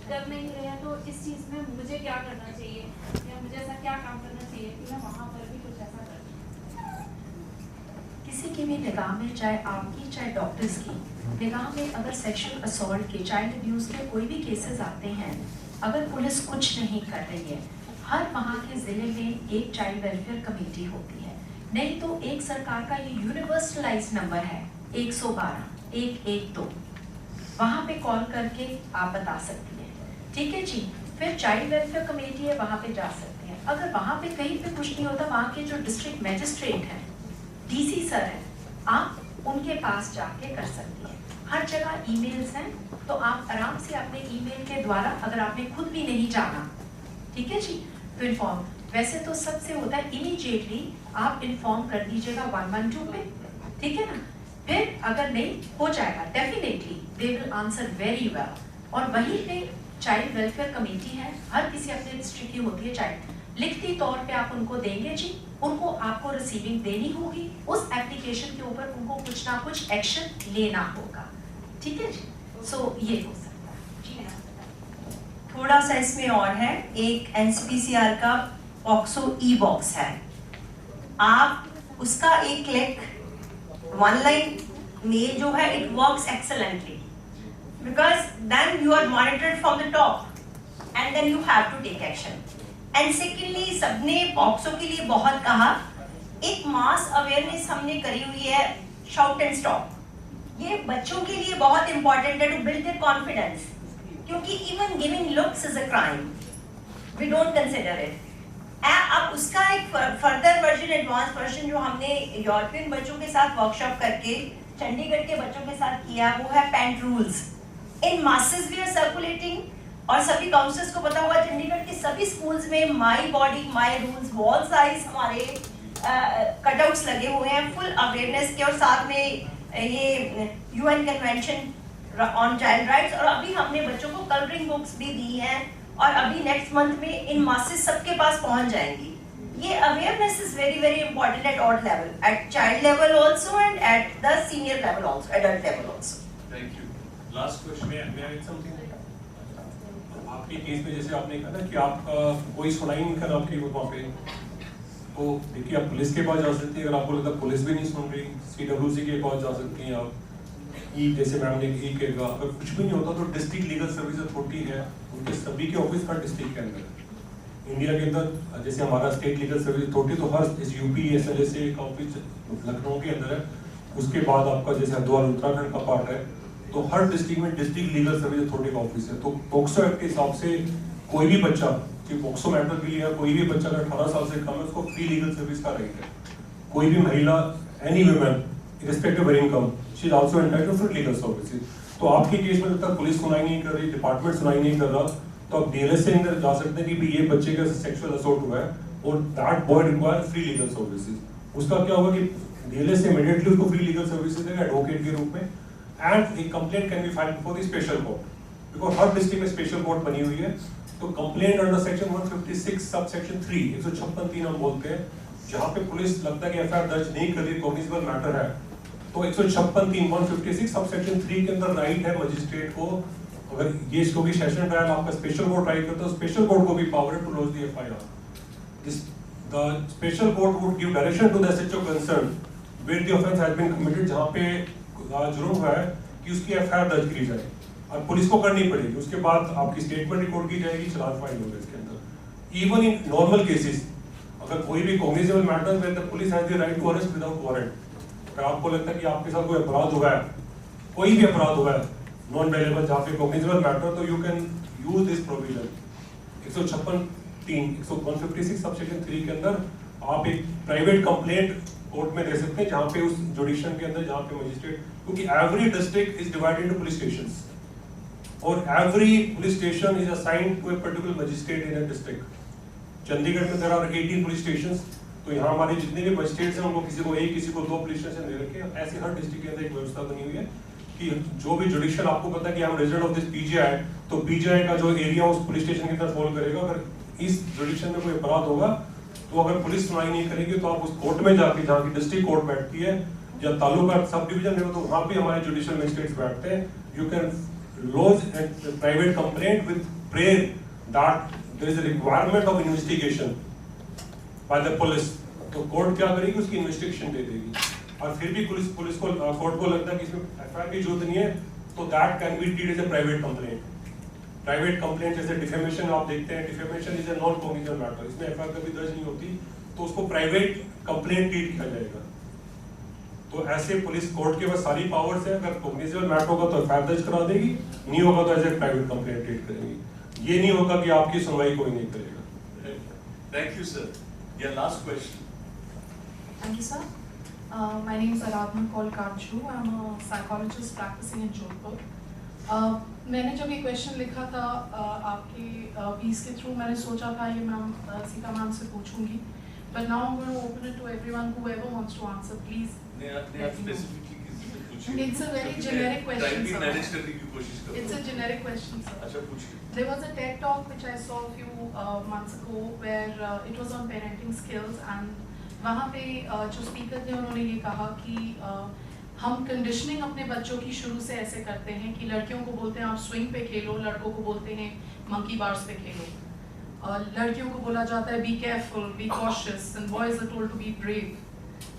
Speaker 11: कर नहीं रहे हैं। तो इस चीज़ में मुझे क्या करना चाहिए या मुझे ऐसा क्या काम करना चाहिए कि मैं वहाँ पर भी कुछ ऐसा कर।
Speaker 5: किसी की भी निगाह में, चाहे आपकी चाहे डॉक्टर्स की निगाह में, अगर सेक्सुअल असॉल्ट के, चाइल्ड अब्यूज़ के कोई भी केसेस आते हैं, अगर पुलिस कुछ नहीं कर रही है, हर वहाँ के ज़िले में एक चाइल्ड वेलफेयर कमेटी होती है, नहीं तो एक सरकार का ये यूनिवर्सलाइज नंबर है 112 112, वहाँ पे कॉल करके आप बता सकती हैं, ठीक है जी। फिर चाइल्ड वेलफेयर कमेटी है, वहाँ पे जा सकते हैं। अगर वहाँ पे कहीं पे कुछ नहीं होता, वहाँ के जो डिस्ट्रिक्ट मैजिस्ट्रेट हैं, डीसी सर हैं, आप उनके पास जाके कर सकती हैं। हर जगह ईमेल्स हैं, तो आप आराम से अपने ईमेल के द्वारा, अगर आपने खुद भी नहीं जाना, ठीक है जी, तो इन्फॉर्म, वैसे तो सबसे होता है इमीडिएटली आप इन्फॉर्म कर दीजिएगा 112 पे, ठीक है ना। फिर अगर नहीं हो जाएगा, definitely they will answer very well. और वहीं पे चाइल्ड वेलफेयर कमेटी है, हर किसी अपने डिस्ट्रिक्ट की होती है चाइल्ड, लिखती तौर पे आप उनको देंगे जी, उनको आपको रिसीविंग देनी होगी, उस एप्लीकेशन के ऊपर उनको कुछ ना कुछ एक्शन लेना होगा, ठीक है जी। सो ये हो सकता है जी।
Speaker 7: थोड़ा सा इसमें और है, एक एनसीपीसीआर का पॉक्सो ई बॉक्स है, आप उसका एक क्लिक, 1 लाइन मेल जो है, it works excellently because then you are monitored from the top and then you have to take action. And secondly, सबने पॉक्सो के लिए बहुत कहा, एक मास अवेयरनेस हमने करी हुई है, शाउट एंड स्टॉप, ये बच्चों के लिए बहुत इंपॉर्टेंट है टू बिल्ड देयर कॉन्फिडेंस, क्योंकि even giving looks is a crime, we don't consider it. अब उसका एक फर्दर वर्जन, एडवांस वर्जन जो हमने यूरोपियन बच्चों के साथ वर्कशॉप करके चंडीगढ़ के बच्चों के साथ किया, वो है pant rules in masses we are circulating. और सभी काउंसलर्स को पता होगा चंडीगढ़ के सभी स्कूल्स में my body my rules wall size हमारे कटआउट्स लगे हुए हैं फुल अवेयरनेस के, और साथ में ये UN convention on child rights, और अभी हमने बच्चों को कलरिंग बुक्स भी दी हैं, और अभी नेक्स्ट मंथ में इन मासेस सबके पास पहुंच जाएंगी। ये awareness is very very important at all level, at child level also and at the senior level also, adult level also.
Speaker 6: Thank you. Last question में आई समथिंग, आपके केस में जैसे आपने कहा ना कि आपका कोई सुनाई नहीं कर आपकी वहाँ पे, तो देखिए आप पुलिस के पास जा सकती हैं, अगर आपको लगता है पुलिस भी नहीं सुन रही, CWC के पास जा सकती हैं आप, जैसे मैम ने कहा, अगर कुछ भी नहीं होता तो डिस्ट्रिक्ट लीगल सर्विस अथॉरिटी है, उनके सभी के ऑफिस हर डिस्ट्रिक्ट के अंदर। इंडिया के अंदर जैसे हमारा स्टेट लीगल सर्विस अथॉरिटी तो हर यूपी SLA का ऑफिस लखनऊ के अंदर है, उसके बाद आपका जैसे हरिद्वार उत्तराखंड का पार्ट है, तो हर डिस्ट्रिक्ट में डिस्ट्रिक्ट लीगल सर्विस अथॉरिटी का ऑफिस है। तो पॉक्सो एक्ट के हिसाब से कोई भी बच्चा, पॉक्सो मैटर के लिए कोई भी बच्चा अगर 18 साल से कम है, उसको फ्री लीगल सर्विस का राइट है। कोई भी महिला, any women irrespective of income, she is also entitled to free legal services. तो आपके केस में जब तक पुलिस सुनाई नहीं कर रही, डिपार्टमेंट सुनाई नहीं कर रहा, तो आप DLS से अंदर जा सकते हैं कि भी ये बच्चे का सेक्सुअल असॉल्ट हुआ है और that boy require free legal services. उसका क्या होगा कि DLS से इमीडिएटली उसको फ्री लीगल सर्विसेज देगा एडवोकेट के रूप में, and a complaint can be filed before the special court, because her district में स्पेशल कोर्ट बनी हुई है। तो complaint under section 156 sub section 3 156(3) हम बोलते हैं, जहाँ पे पुलिस लगता है कि FIR दर्ज नहीं कर रही, कॉग्निजेबल मैटर है, तो 156(3) 156 सब सेक्शन 3 के अंदर राइट है मजिस्ट्रेट को, अगर ये इसको भी सेशन ट्रायल आपका स्पेशल कोर्ट राइट करता है, स्पेशल कोर्ट को भी पावर है to lodge the FIR। The special court would give direction to the SHO concern where the offence has been committed, जहाँ पे जुर्म है कि उसकी FIR दर्ज की जाए और पुलिस को करनी पड़ेगी, उसके बाद आपकी स्टेटमेंट रिकॉर्ड की जाएगी, चालान फाइल होगा इसके अंदर। इवन इन नॉर्मल केसेस, अगर कोई भी cognizable matter where the police has the right to arrest without warrant, अगर आपको लगता है कि आपके साथ कोई अपराध हुआ है, कोई भी अपराध हुआ है नॉन वेलेबल जहाँ पे कॉग्निजेबल मैटर, तो you can use this provision 156(3) 156 sub section 3 के अंदर आप एक प्राइवेट कंप्लेंट कोर्ट में दे सकते हैं, जहाँ पे उस जुडिशन के अंदर, जहाँ पे मजिस्ट्रेट, क्योंकि every district is divided into police stations और every police station is assigned to a particular magistrate in a district. Chandigarh में देयर आर 18 पुलिस स्टेशंस, तो यहाँ हमारे जितने भी मजिस्ट्रेट्स हैं उनको किसी को 1 किसी को 2 पुलिस स्टेशन दे रखे हैं। ऐसे हर डिस्ट्रिक्ट के अंदर एक व्यवस्था बनी हुई है कि जो भी जुडिशियल, आपको पता है कि हम रेजिडेंट ऑफ दिस पीजीआई, तो पीजीआई का जो एरिया उस पुलिस स्टेशन के अंदर फॉल करेगा। अगर इस जुडिशियल में कोई अपराध होगा तो अगर पुलिस सुनवाई नहीं करेगी तो आप उस कोर्ट में जाके, जहाँ की डिस्ट्रिक्ट कोर्ट बैठती है या तालुका सब डिवीजन लेवल, तो वहाँ पे हमारे जुडिशियल मजिस्ट्रेट्स बैठते हैं। You can lodge a private complaint with prayer that there is a requirement of investigation by the police, तो कोर्ट क्या करेगी, उसकी इन्वेस्टिगेशन दे देगी। और फिर भी पुलिस को कोर्ट को लगता है कि इसमें एफआईआर की जरूरत नहीं है, तो that can be treated as a private complaint. Private complaint जैसे डिफेमेशन आप देखते हैं, defamation is a non cognizable matter, इसमें एफआईआर कभी दर्ज नहीं होती, तो उसको प्राइवेट कंप्लेंट ट्रीट किया जाएगा। तो ऐसे पुलिस कोर्ट के पास सारी पावर्स है, अगर कॉग्निजेबल मैटर होगा तो एफआईआर दर्ज करा देगी, नहीं होगा तो as a private complaint treat करेगी। ये नहीं होगा कि आपकी सुनवाई कोई नहीं करेगा।
Speaker 3: Thank you, sir. Yeah, last question.
Speaker 12: Thank you, sir. My name is Aradhana Kaul Kanchu. I'm a psychologist practicing in Jodhpur. मैंने जब ये क्वेश्चन लिखा था आपके पीस के थ्रू, मैंने सोचा था ये मैम सीता मैम से पूछूंगी, but now I'm going to open it to everyone, whoever wants to answer, please.
Speaker 3: they are specifically किसी से पूछिए।
Speaker 12: It's a very generic question,
Speaker 3: Time भी
Speaker 12: sir.
Speaker 3: manage करने की कोशिश करो।
Speaker 12: It's a generic question, sir.
Speaker 3: अच्छा पूछिए।
Speaker 12: There was a TED talk which I saw a few months ago where it was on parenting skills, and वहाँ पे जो स्पीकर थे उन्होंने ये कहा कि हम कंडीशनिंग अपने बच्चों की शुरू से ऐसे करते हैं कि लड़कियों को बोलते हैं आप स्विंग पे खेलो, लड़कों को बोलते हैं मंकी बार्स पे खेलो, लड़कियों को बोला जाता है be careful, be cautious, and boys are told to be brave,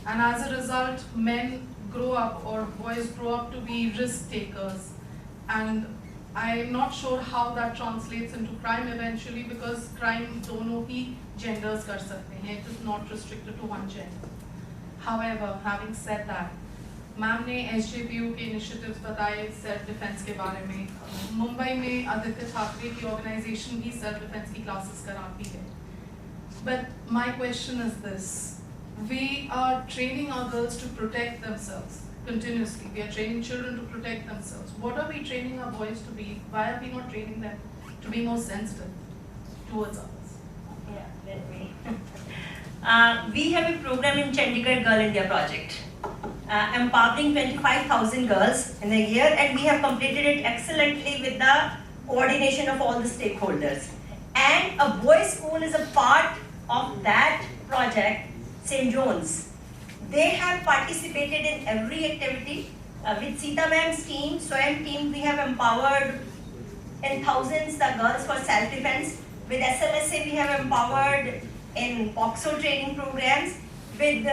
Speaker 12: and as a result men grow up or boys grow up to be risk takers, and I'm not sure how that translates into crime eventually, because crime दोनों ही genders कर सकते हैं, it is not restricted to one gender. However, having said that, ma'am ने SJPU के initiatives बताए self defence के बारे में। मुंबई में आदित्य ठाकरे की ऑर्गेनाइजेशन भी सेल्फ डिफेंस की क्लासेस कराती है। But my question is this: we are training our girls to protect themselves continuously. We are training children to protect themselves. What are we training our boys to be? Why are we not training them to be more sensitive towards others?
Speaker 7: Yeah, let me. We have a program in Chandigarh Girl India Project, empowering 25,000 girls in a year, and we have completed it excellently with the coordination of all the stakeholders. And a boys' school is a part of that project, St. John's. They have participated in every activity. With Sita ma'am's team, SWAYAM team, we have empowered in thousands the girls for self-defense. With SLSA, we have empowered in POXO training programs. With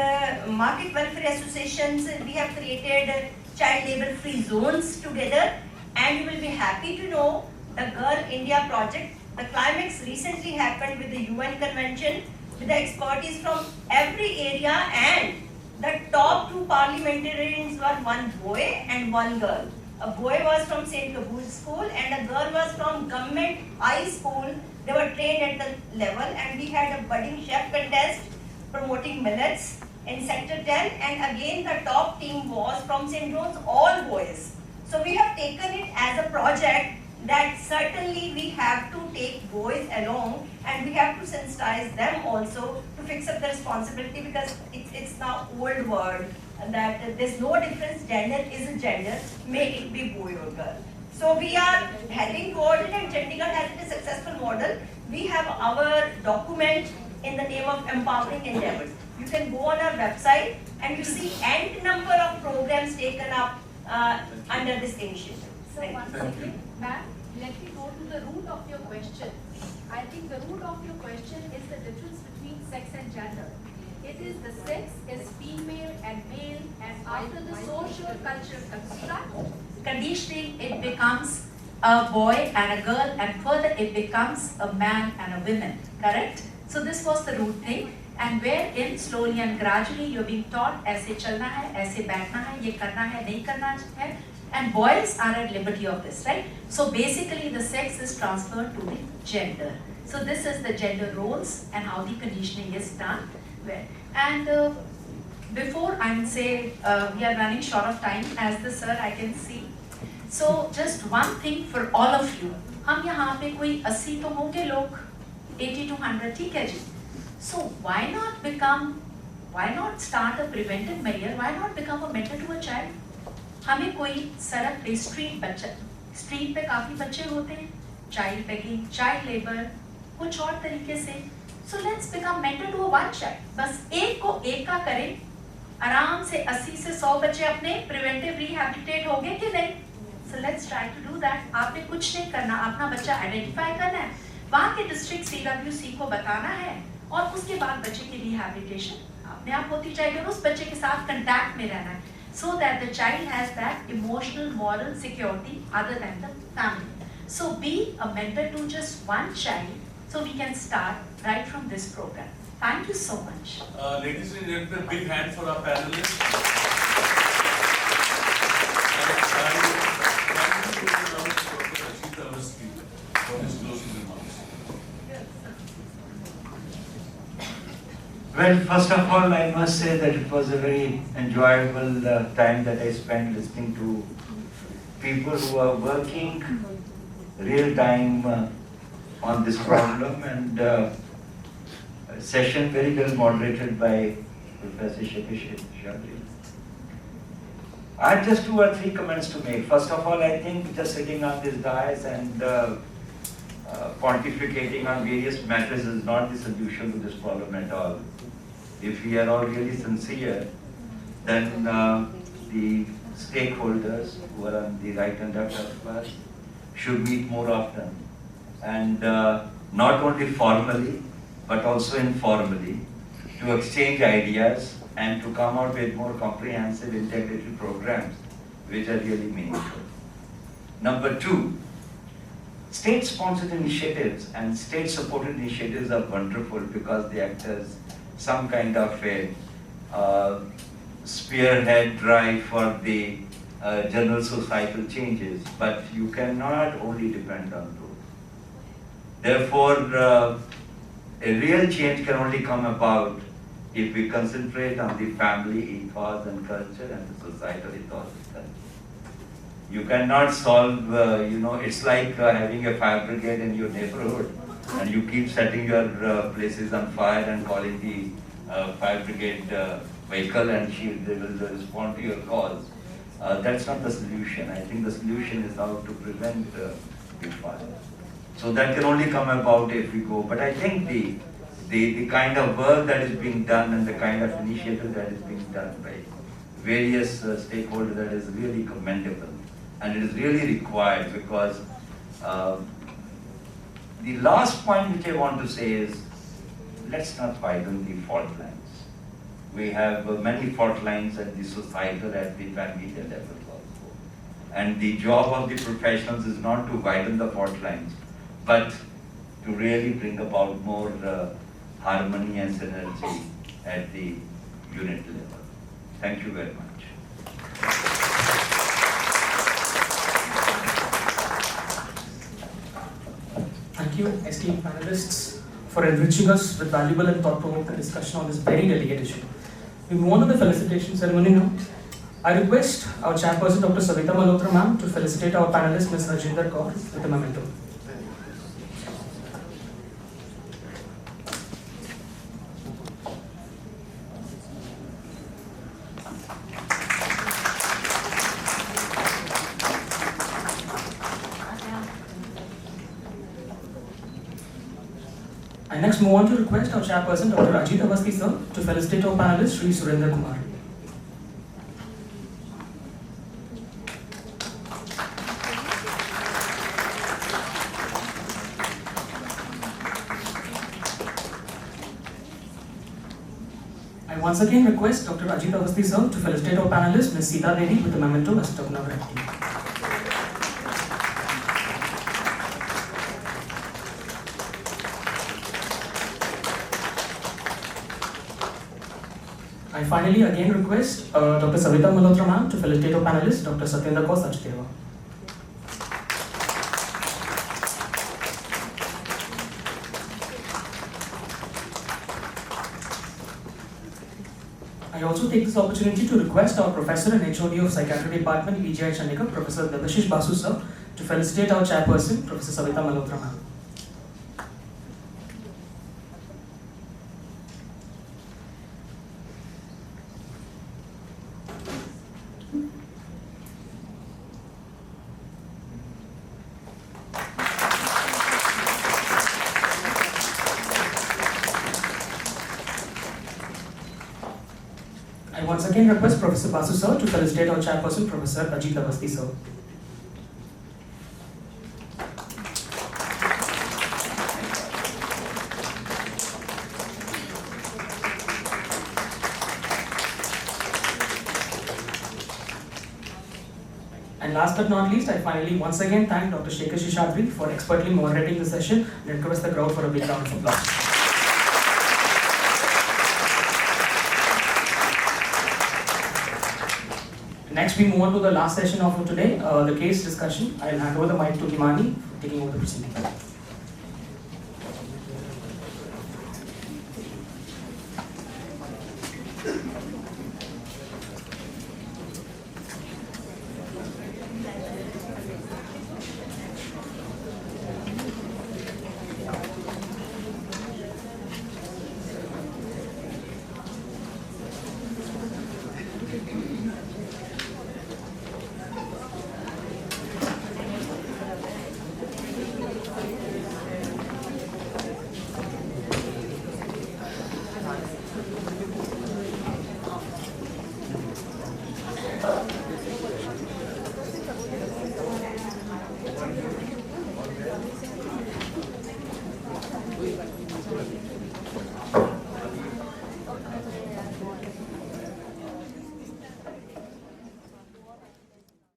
Speaker 7: market welfare associations, we have created child labor-free zones together. And you will be happy to know the Girl India project. The climax recently happened with the UN convention, with the expertise from every area, and the top 2 parliamentarians were one boy and one girl. A boy was from St. Kabul school and a girl was from government high school. They were trained at the level, and we had a budding chef contest promoting millets in sector 10, and again the top team was from St. John's, all boys. So we have taken it as a project that certainly we have to take boys along, and we have to sensitize them also to fix up the responsibility, because it's now old word that there's no difference, gender is a gender, may it be boy or girl. So we are heading toward it, and Chandigarh has it a successful model. We have our document in the name of Empowering Endeavors. You can go on our website and you see n number of programs taken up under this initiative.
Speaker 13: So one second, ma'am, let me go to the root of your question. I think the root of your question is the difference between sex and gender. It is the sex is female and male, and after the social cultural construct, conditioning, it becomes a boy and a girl, and further it becomes a man and a woman, correct? So this was the root thing, and wherein slowly and gradually you're being taught ऐसे चलना है, ऐसे बैठना है, ये करना है, नहीं करना है, and boys are at liberty of this, right? So basically the sex is transferred to the gender. So this is the gender roles and how the conditioning is done. And before I would say we are running short of time, as the sir I can see. So just one thing for all of you. हम यहाँ पे कोई 80 तो होंगे लोग, 80 to 100, ठीक है जी?
Speaker 5: So why not start a preventive measure? Why not become a mentor to a child? हमें कोई सड़क पे स्ट्रीट पे काफी बच्चे होते हैं, चाइल्ड बेगिंग, चाइल्ड लेबर, कुछ और तरीके से. So let's become mentor to a one child. बस एक को एक का करें, आराम से 80 से 100 बच्चे अपने प्रिवेंटिव रिहैबिलिटेट होंगे कि नहीं? So let's try to do that. आपने कुछ नहीं करना, अपना बच्चा आइडेंटिफाई करना है, वहाँ के डिस्ट्रिक्ट CWC को बताना है, और उसके बाद बच्चे की रिहैबिलिटेशन अपने आप होती जाएगी, और उस बच्चे के साथ कंटैक्ट में रहना है, so that the child has that emotional, moral security other than the family. So be a mentor to just one child, so we can start right from this program. Thank you so much.
Speaker 3: Ladies and gentlemen, big hand for our panelists. Ajit Avasthi for his closing remarks.
Speaker 14: Well, first of all, I must say that it was a very enjoyable time that I spent listening to people who are working real time on this problem, and session very well moderated by Professor Seshadri. I have just 2 or 3 comments to make. First of all, I think just sitting on this dais and pontificating on various matters is not the solution to this problem at all. If we are all really sincere, then the stakeholders who are on the right and left of us should meet more often, and not only formally but also informally, to exchange ideas and to come out with more comprehensive integrated programs which are really meaningful. Number 2, state-sponsored initiatives and state-supported initiatives are wonderful because they act as some kind of a spearhead drive for the general societal changes, but you cannot only depend on those. Therefore, a real change can only come about if we concentrate on the family ethos and culture and the societal ethos and culture. You cannot solve, it's like having a fire brigade in your neighborhood and you keep setting your places on fire and calling the fire brigade vehicle and they will respond to your calls. That's not the solution. I think the solution is how to prevent the fire. So that can only come about if we go. But I think the kind of work that is being done and the kind of initiative that is being done by various stakeholders, that is really commendable. And it is really required because the last point which I want to say is, let's not widen the fault lines. We have many fault lines at the societal, at the family level also. And the job of the professionals is not to widen the fault lines, but to really bring about more harmony and synergy at the unit level. Thank you very much.
Speaker 1: Thank you, esteemed panelists, for enriching us with valuable and thought-provoking discussion on this very delicate issue. We move on to the felicitation ceremony now. I request our chairperson, Dr. Savita Malhotra ma'am, to felicitate our panelist, Ms. Rajinder Kaur, with a memento. I next move on to request our chairperson, Dr. Ajit Avasthi sir, to felicitate our panelist, Sri Surendra Kumar. I once again request Dr. Ajit Avasthi sir to felicitate our panelist, Ms. Sita Devi, with a memento as a token of gratitude. I finally again request Dr. Savita Malhotra ma'am to felicitate our panelist, Dr. Satyendra Kaur Sachdeva. I also take this opportunity to request our Professor and HOD of Psychiatry Department, PGI Chandigarh, Professor Devashish Basu sir, to felicitate our chairperson, Professor Savita Malhotra ma'am. I once again request Professor Basu sir to felicitate our chairperson, Professor Ajit Avasthi sir. And last but not least, I finally once again thank Dr. Shekhar Seshadri for expertly moderating the session and request the crowd for a big round of applause. Next, we move on to the last session of today, the case discussion. I'll hand over the mic to Himani, taking over the proceedings.